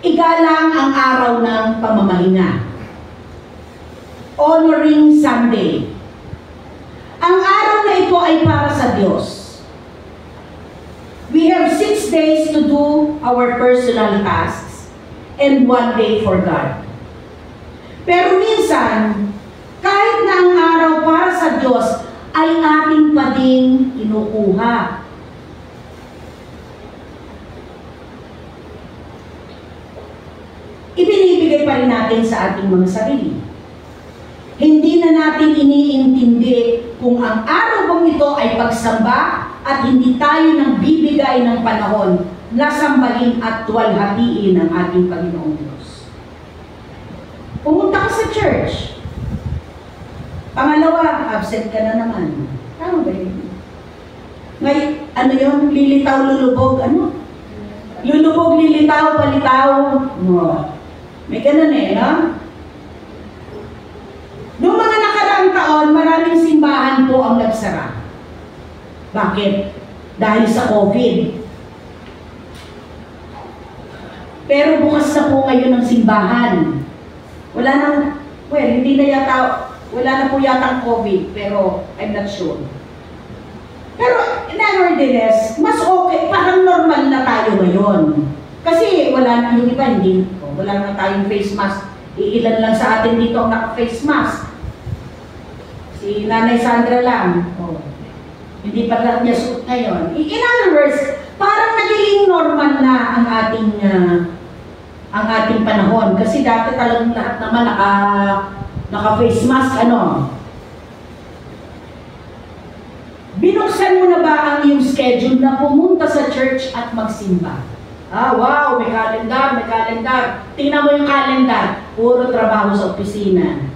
igalang ang araw ng pamamahinga. Honoring Sunday. Ang araw na ito ay para sa Diyos. We have 6 days to do our personal tasks and 1 day for God. Pero minsan, kahit na ang araw para sa Diyos ay ating pa ding kinukuha. Ibinibigay pa rin natin sa ating mga sarili. Hindi na natin iniintindi kung ang araw bang ito ay pagsamba at hindi tayo nang bibigay ng panahon na sambahin at tuwalhatiin ng ating Panginoong Diyos. Pumunta ka sa church. Pangalawa, absent ka na naman. Tama ba yun? Ngay, ano yun? Lilitaw, lulubog, ano? Lulubog, lilitaw, palitaw. No. May ganun no? Noong mga nakaraang taon, maraming simbahan po ang nagsara. Bakit? Dahil sa COVID. Pero bukas na po ngayon ang simbahan. Wala nang, hindi na yata, wala na po yata ang COVID, pero I'm not sure. Pero, nevertheless, mas okay, parang normal na tayo ngayon. Kasi wala na yung iba, wala na tayong face mask. Iilan lang sa atin dito ang naka-face mask. Si Nanay Sandra lang. Hindi pa lahat niya suot ngayon. In other words, parang naging normal na ang ating panahon. Kasi dati talagang lahat naman naka-face mask, Binuksan mo na ba ang iyong schedule na pumunta sa church at magsimba? Wow, may calendar. Tingnan mo yung calendar. Puro trabaho sa opisina.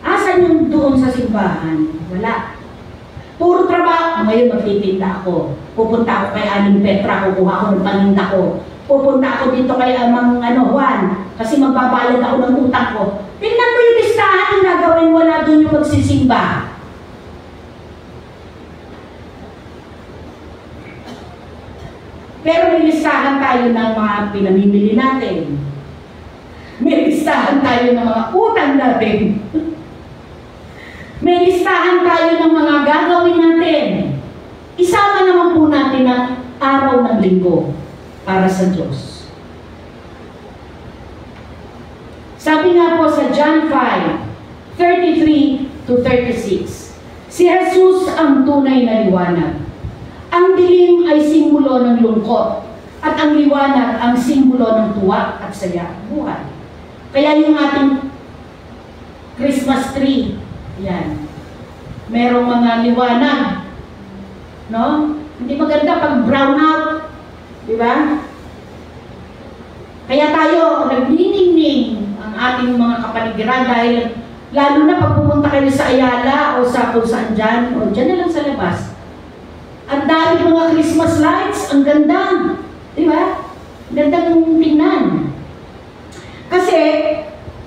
Asan yung doon sa simbahan? Wala. Puro trabaho. Ngayon magtitinda ako. Pupunta ako kay Aling Petra, kukuha ako ng paninda ko. Pupunta ako dito kay Juan, kasi magbabayad ako ng utang ko. Tingnan mo yung listahan yung gagawin, wala doon yung magsisimba. Pero may listahan tayo ng mga pinamimili natin. May listahan tayo ng mga utang natin. May listahan tayo ng mga gagawin natin. Isama naman po natin ang araw ng linggo para sa Diyos. Sabi nga po sa John 5:33 to 36, si Jesus ang tunay na liwanag. Ang dilim ay simbolo ng lungkot at ang liwanag ang simbolo ng tuwa at saya buhay. Kaya yung ating Christmas tree, yan, merong mga liwanag, no? Hindi maganda pag brown out, di ba? Kaya tayo nagniningning ang ating mga kapaligiran dahil lalo na pag pupunta kayo sa Ayala o sa kung saan dyan, o dyan na lang sa labas. Ang dami mga Christmas lights, ang ganda. Di ba? Ganda ng tingnan. Kasi,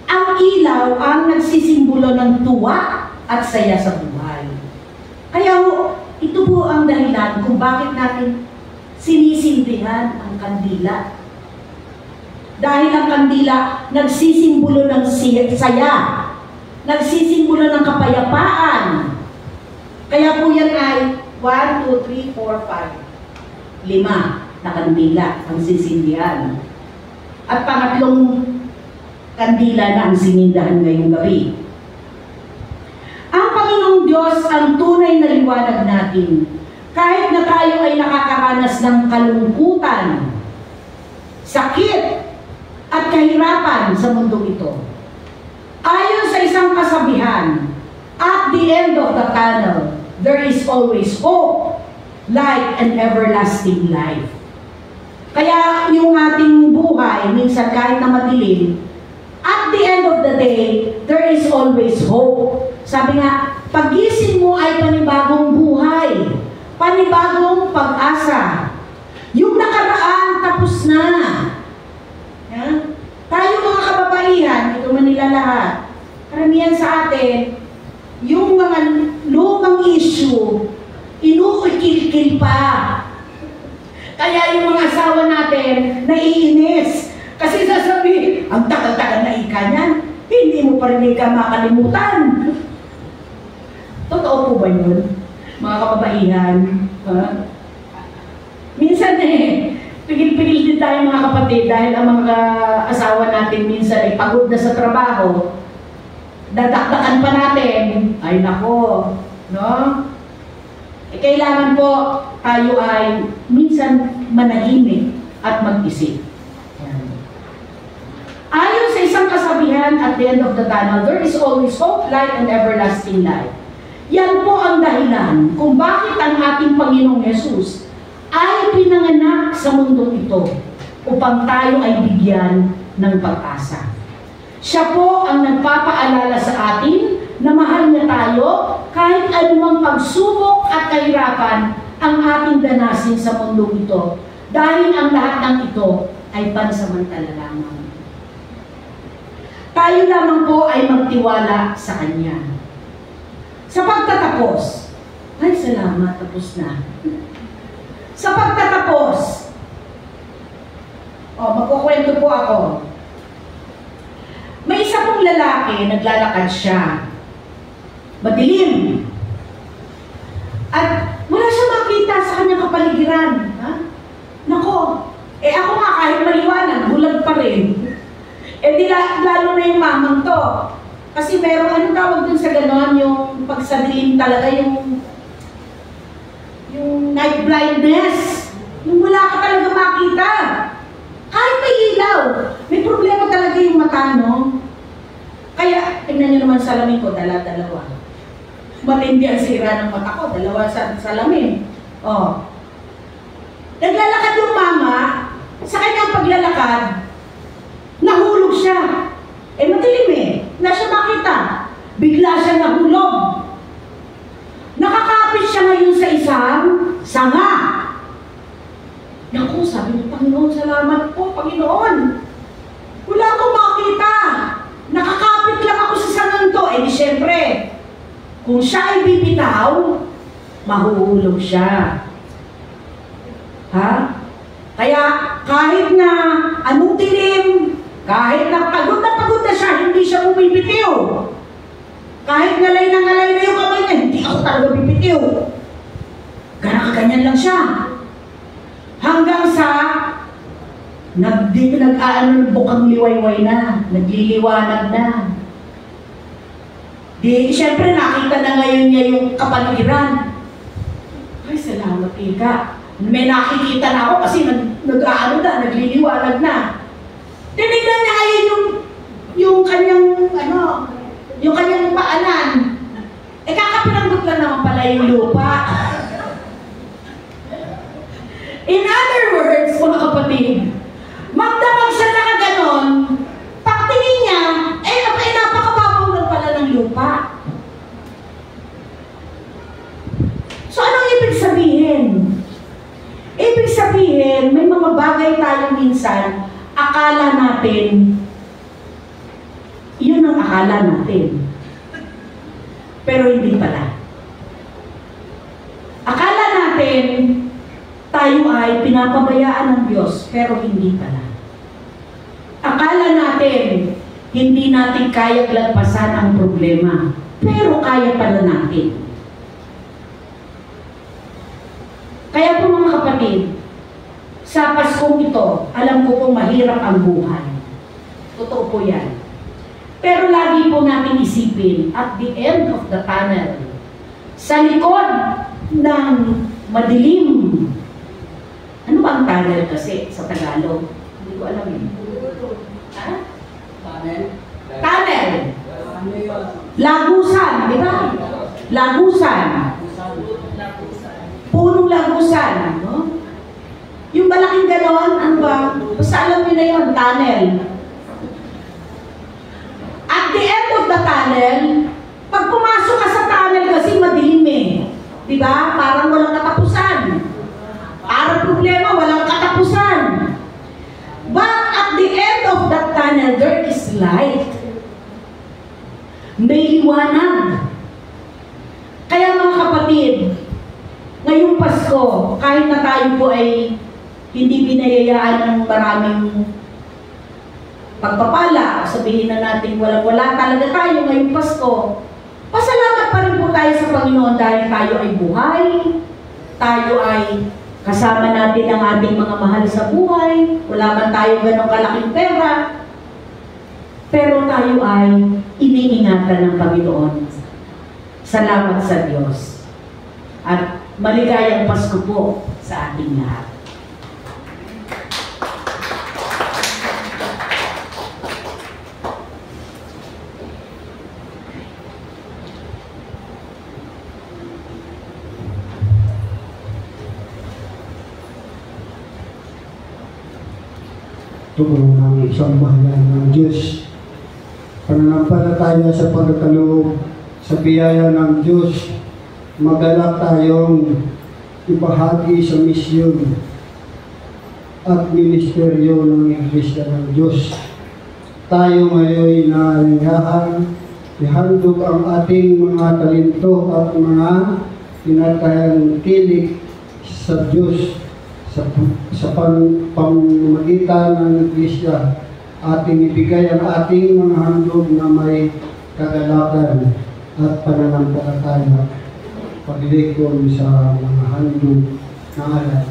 ang ilaw ang nagsisimbolo ng tuwa at saya sa buhay. Kaya, ito po ang dahilan kung bakit natin sinisindihan ang kandila. Dahil ang kandila nagsisimbolo ng saya, nagsisimbolo ng kapayapaan. Kaya po yan ay 1, 2, 3, 4, 5. 5 na kandila ang sisindihan. At pangatlong kandila na ang sinindahan ngayong gabi. Ang Panginoong Diyos ang tunay na liwanag natin. Kahit na tayo ay nakakaranas ng kalungkutan, sakit, at kahirapan sa mundong ito. Ayon sa isang kasabihan, at the end of the tunnel, there is always hope, light, and everlasting life. Kaya yung ating buhay, minsan kahit na madilim, at the end of the day, there is always hope. Sabi nga, paggising mo ay panibagong buhay, panibagong pag-asa. Yung nakaraan, tapos na. Yeah? Tayo mga kababaihan, ito Manila lahat, karamihan sa atin, yung mga lumang issue, inuukil-kil pa. Kaya yung mga asawa natin, naiinis. Kasi sasabihin, ang tagal-tagal na ika niyan, hindi mo pa rin ika makalimutan. Totoo po ba yun, mga kababaihan? Minsan pigil-pigil din tayo mga kapatid dahil ang mga asawa natin minsan ay pagod na sa trabaho. Dadakdakan pa natin. Ay nako, no? Kailangan po tayo ay minsan manahimik at mag-isip. Ayon sa isang kasabihan, at the end of the tunnel, there is always hope, light, and everlasting life. Yan po ang dahilan kung bakit ang ating Panginoong Yesus ay pinanganak sa mundong ito upang tayo ay bigyan ng pag-asa. Siya po ang nagpapaalala sa atin na mahal niya tayo kahit anumang pagsubok at kahirapan ang ating danasin sa mundong ito dahil ang lahat ng ito ay pansamantala lamang. Tayo lamang po ay magtiwala sa Kanya. Sa pagtatapos, ay salamat, tapos na. Sa pagtatapos, magkukwento po ako. May isa pong lalaki, naglalakad siya. Madilim. At wala siya makita sa kanyang kapaligiran. Ha? Nako, ako nga kahit maliwanag, bulag pa rin. Lalo na yung mamang to. Kasi meron, anong tawag dun sa ganon, yung pagsadilim talaga, yung night blindness. Yung wala ka talaga makita. Kahit may ilaw, may problema talaga yung mata, no? Kaya, tingnan nyo naman salamin ko, dalawa. Matindi ang sira ng mata ko, dalawa sa salamin. Naglalakad yung mama, sa kanyang paglalakad, nahulog siya. Matilim na siya makita. Bigla siya nahulog. Nakakapit siya ngayon sa isang sanga. Naku, sabi ng Panginoon, salamat po, Panginoon. Wala akong makita. Nakakapit lang ako sa sangang to. Di syempre, kung siya ay bibitaw, mahuhulog siya. Ha? Kaya kahit na anong dilim, kahit na pagod na siya, hindi siya bumibitiw. Kahit ngalay na yung kamay niya, hindi ako talaga bibitiw. Ganyan lang siya. Hanggang sa bukang liwayway na, nagliliwanag na. Siyempre nakita na ngayon niya yung kapaligiran. Ay, salamat Ika. May nakikita na ako kasi nagliliwanag na. Tinignan niya ngayon yung kanyang paanan. Kakapinanggot lang naman pala yung lupa. In other words, mga kapatid, magdamag siya na kaganon, pagtingin niya, napakababaw lang pala ng lupa. So, anong ibig sabihin? Ibig sabihin, may mga bagay tayo minsan, akala natin, yun ang akala natin. Pero hindi pala. Akala natin, tayo ay pinapabayaan ng Diyos, pero hindi pala. Akala natin, hindi natin kaya lagpasan ang problema, pero kaya pala natin. Kaya po mga kapatid, sa Paskong ito, alam ko pong mahirap ang buhay. Totoo po yan. Pero lagi po natin isipin, at the end of the tunnel, sa likod ng madilim. Ano ba ang tunnel kasi sa Tagalog? Hindi ko alam yun. Ha? Tunnel. Lagusan, di ba? Lagusan. Punong lagusan, no? Yung malaking ganon, ano ba? Basta alam niyo na yun, tunnel. At the end of the tunnel, pag pumasok ka sa tunnel kasi madilim eh. Di ba? Parang walang katapusan. Parang problema, walang katapusan. But at the end of that tunnel, there is light. May liwanag. Kaya mga kapatid, ngayong Pasko, kahit na tayo po ay hindi pinayayaan ng maraming pagpapala, sabihin na natin wala talaga tayo ngayong Pasko, pasalamat pa rin po tayo sa Panginoon dahil tayo ay buhay, tayo ay kasama natin ang ating mga mahal sa buhay, wala man tayo ganong kalaking pera, pero tayo ay iniingatan ng Panginoon. Salamat sa Diyos. At maligayang Pasko po sa ating lahat. Tulong ng isang bayan ng Diyos. Pananampalataya sa pagkakaloob sa biyaya ng Diyos, magalak tayong ibahagi sa misyon at ministeryo ng Iglesia ng Diyos. Tayo ngayon nalingahan, ihandog ang ating mga talento at mga tinatayang tilik sa Diyos sa pamamagitan ng Iglesia. Ating ibigay ang ating mga handog na may kagalakan at pananampalataya. Paglilikon sa mga handog na alay.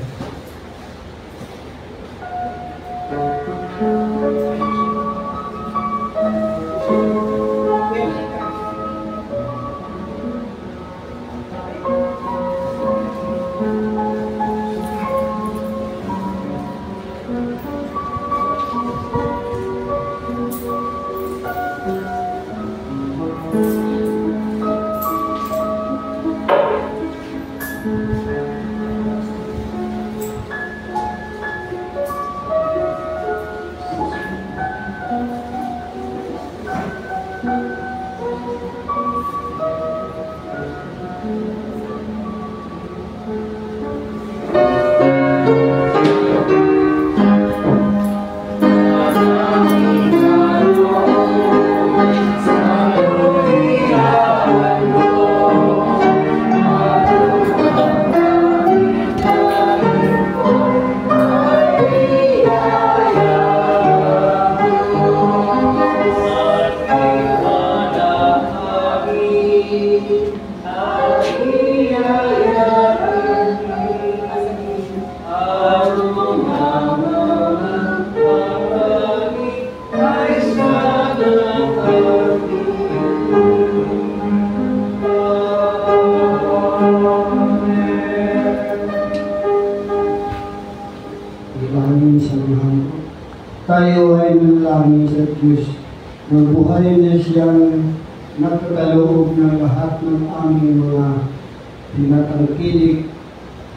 Tayo ay nanalangin sa Diyos na buhay na siyang nagkakaloob ng lahat ng aming mga tinatangkilik.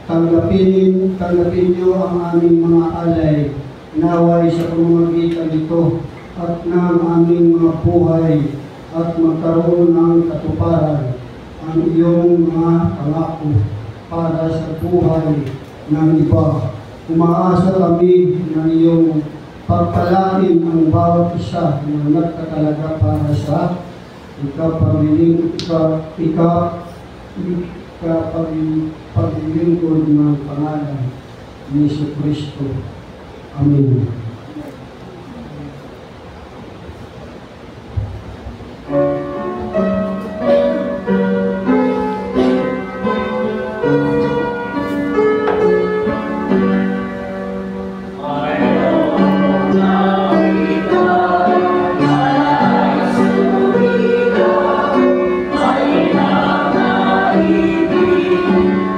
Tanggapin niyo ang aming mga alay, naway sa pamamagitan nito at ng aming mga buhay at magkaroon ng katuparan ang iyong mga pangako para sa buhay ng iba. Umaasa kami ng iyong pagpalain ang bawat isa na nagkatalaga para sa paglilingkod ng pangalan ni Jesucristo. Amen.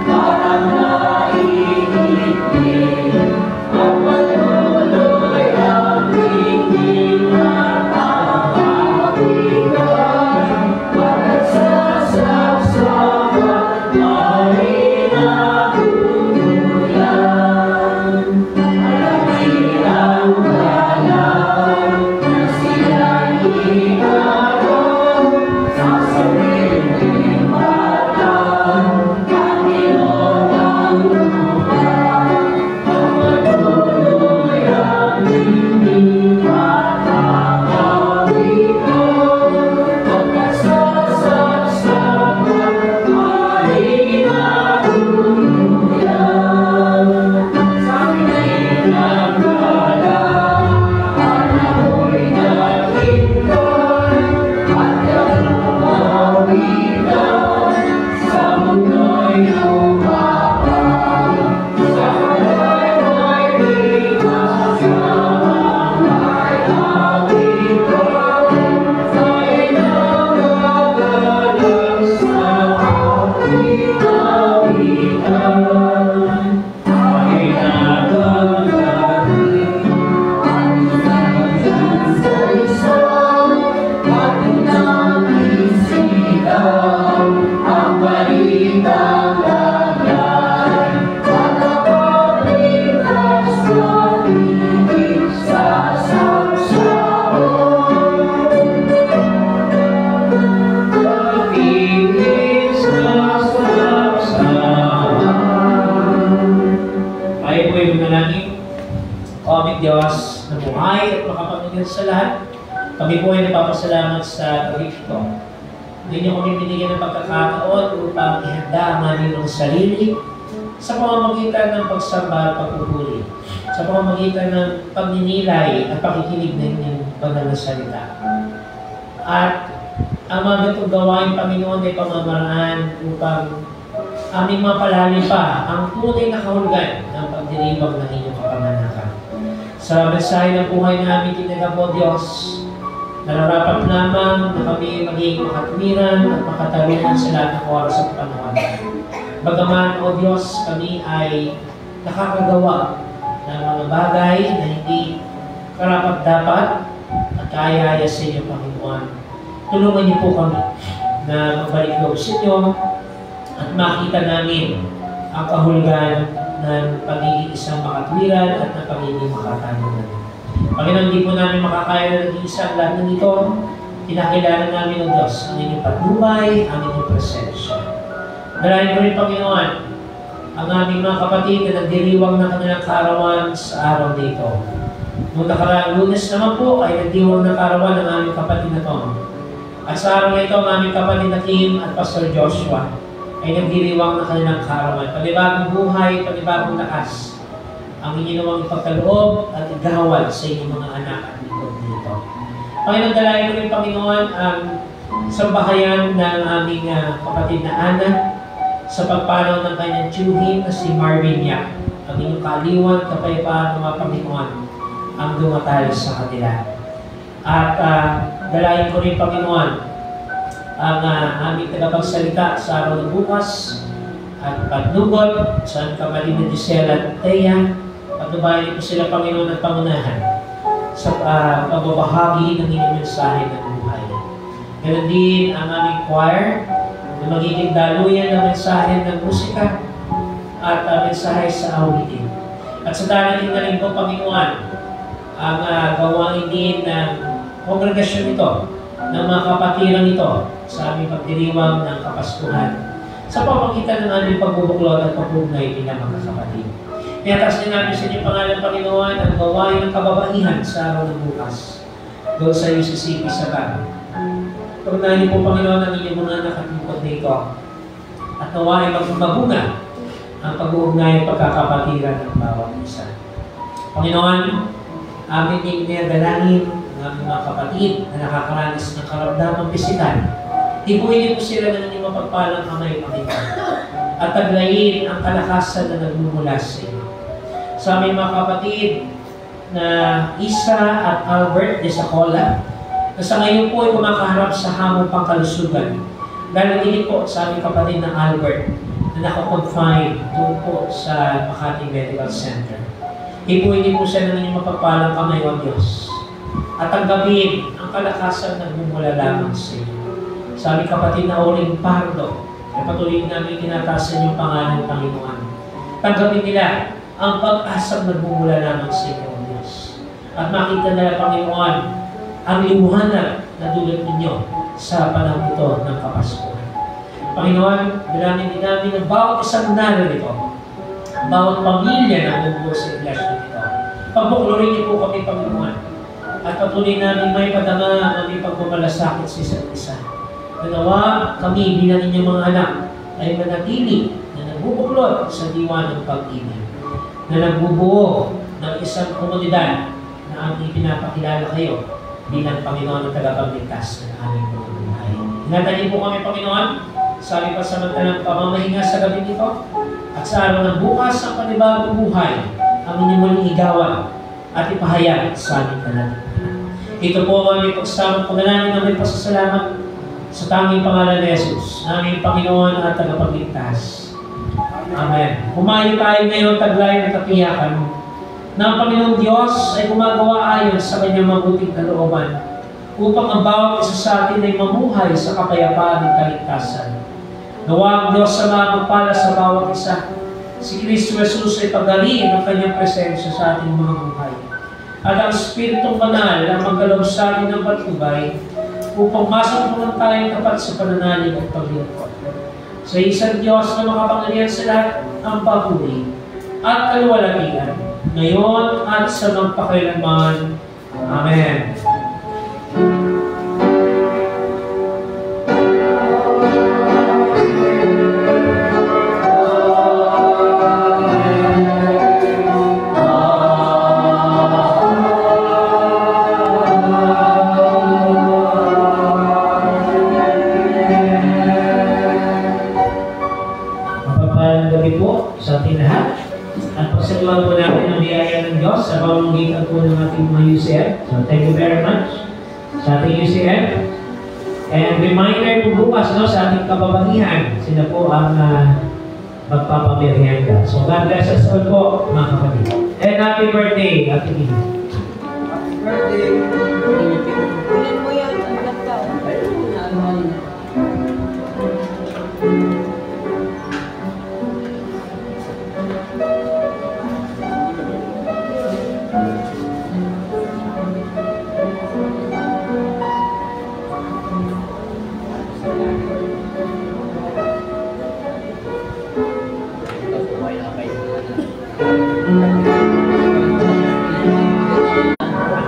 Para Diyos na buhay at makapangyarihan sa lahat, kami po ay nagpapasalamat sa gabi ito. Hindi niyo kami binigyan ng pagkakataon upang ihanda ang aming mga sarili sa pamamagitan ng pagsamba at pagpupuri, sa pamamagitan ng pagninilay at pakikinig ng inyong banal na salita. At ang mga itong gawain, Panginoon, ay pamamaraan upang aming mapalalim pa ang tunay na kahulugan ng pagdiriwang ng inyong kapanganakan. Sa mensahe ng buhay namin, tinagabo Diyos, nararapat lamang na kami maging makatwiran at makatarungan sa lahat ng oras at panahon. Bagaman, O Diyos, kami ay nakakagawa ng mga bagay na hindi karapat-dapat at kaya-aya sa inyo, Panginoon. Tulungan niyo po kami na magbalik loob sa inyo at makita namin ang kahulugan ng pagiging isang makatwiran at ng pagiging makatanungan. Panginoon, hindi po namin makakaya na nag-iisang lahat ng ito. Kinakilala namin ng Diyos ang inyong patnubay, ang inyong presensya. Dalayan ko rin, Panginoon, ang aming mga kapatid na nagdiriwang ng kanilang kaarawan sa araw nito. Noong nakaraang Lunes naman po ay nagdiwang ng kaarawan ng aming kapatid na Tom. At sa araw na ito, ang aming kapatid na Kim at Pastor Joshua ay nagdiriwang ng kanilang kaarawan. Panibagong buhay, panibagong lakas ang inyo namang ipagkaloob at igawad sa inyong mga anak at likod dito. Panginoon, dalayan ko rin, Panginoon, ang sambahayan ng aming kapatid na Ana sa pagpanaw ng kanyang tiyuhin na si Marvin Yap. Ang inyong kaaliwan, kapayapaan ng mga Panginoon ang dumatal sa kanila. At dalayan ko rin, Panginoon, ang aming tagapagsalita sa araw ng bukas at pagnugot sa kapatid na Giselle at Thea. Pagnubayan ko sila, Panginoon, at pangunahan sa pagbabahagi ng inyong mensahe ng buhay. Ganon din ang aming choir na magiging daluyan ng mensahe ng musika at mensahe sa awitin. At sa darating na linggo, Panginoon, ang gawain din ng kongregasyon ito, ng mga kapatiran ito sa aming pagdiriwang ng Kapaskuhan sa pamamagitan ng aming pagbubuklod at pagpugnay bilang mga kapatid. Iyatas din namin sa inyong pangalan, Panginoon, ang gawain ng kababaihan sa araw ng bukas doon sa UCCP sa Bago. Pagnahin po, Panginoon, ang inyong mga nakatungkod dito at nawain magbunga ang pag-uugnay at pagkakapatiran ng bawat isa. Panginoon, amin din dalangin ng aming mga kapatid na nakakaranas ng karamdamang pisikal. Ibuhin mo sila ng inyong mapagpalang kamay, Panginoon, at taglayin ang kalakasan na nagmumula sa iyo. Sa aming mga kapatid na Isa at Albert de Sacola, na sa ngayon po ay kumakaharap sa hamong pangkalusugan. Dahil din po sa aming kapatid na Albert na nakakonfine doon po sa Makati Medical Center. Ibuhin po siya ng inyong mapagpalang kamay, O Diyos, at tanggapin ang kalakasan na nagmumula lamang sa iyo. Sa aming kapatid na Oling Pardo, ay patuloy namin tinataas sa inyong pangalan, Panginoon. Tanggapin nila ang pag-asang nagmumula lamang sa inyo, O Diyos. At makita nila, Panginoon, ang liwanag na dulot ninyo sa panahon ito ng Kapaskuhan. Panginoon, bilangin din namin ang bawat isang narito, ang bawat pamilya na bumubuo sa iglesia nito. Pagbuklarin niyo po kami, Panginoon, at patuloy namin may padama ang aming pagmamalasakit sa isa't isa. Nawa kami bilang inyong mga anak ay manatili na nagbubuklod sa diwa ng pag-ibig, na nagbubuo ng isang komunidad na aming pinapakilala kayo bilang Panginoon at tagapagligtas ng aming mga buhay. Ingatan niyo po kami, Panginoon, sa aming pasamantalang pamamahinga sa gabi nito at sa araw ng bukas ang panibagong buhay ang inyong muling igawan at ipahayag sa aming kalagitnaan. Ito po ang aming pagsamang panalangin na may pasasalamat sa tanging pangalan ni Jesus, naming Panginoon at tagapagligtas. Amen. Humayo tayo ngayon taglay ng katiyakan na ang Panginoong Diyos ay gumagawa ayon sa kanyang mabuting kalooban upang ang bawat isa sa atin ay mamuhay sa kapayapaan ng kaligtasan. Nawa ang Diyos sa mga magpala sa bawat isa. Si Kristo Jesus ay pagaliin ang kanyang presensya sa ating mga buhay. At ang Espiritong Banal ang maggalaw sa atin ng patnubay upang masatutunan tayo tapat sa pananalig at paglilingkod. Sa isang Diyos na makapangyarihan sa lahat ang papuri at kaluwalhatian ngayon at sa magpakailanman. Amen. Mapagpalang gabi po sa ating lahat. At pagsaluhan po natin ang biyaya ng Diyos sa pamamagitan po ng ating mga UCF. So thank you very much sa ating UCF. And reminder po bukas sa ating kababaihan, sila po ang magpapamerienda. So God bless us all po, mga kapatid. And happy birthday, Ate Gini. Happy birthday. Kunin mo yan, ang ganda. Ate,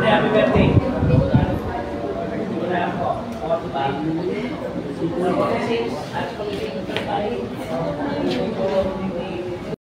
happy birthday. Wala ako. Ako, diba?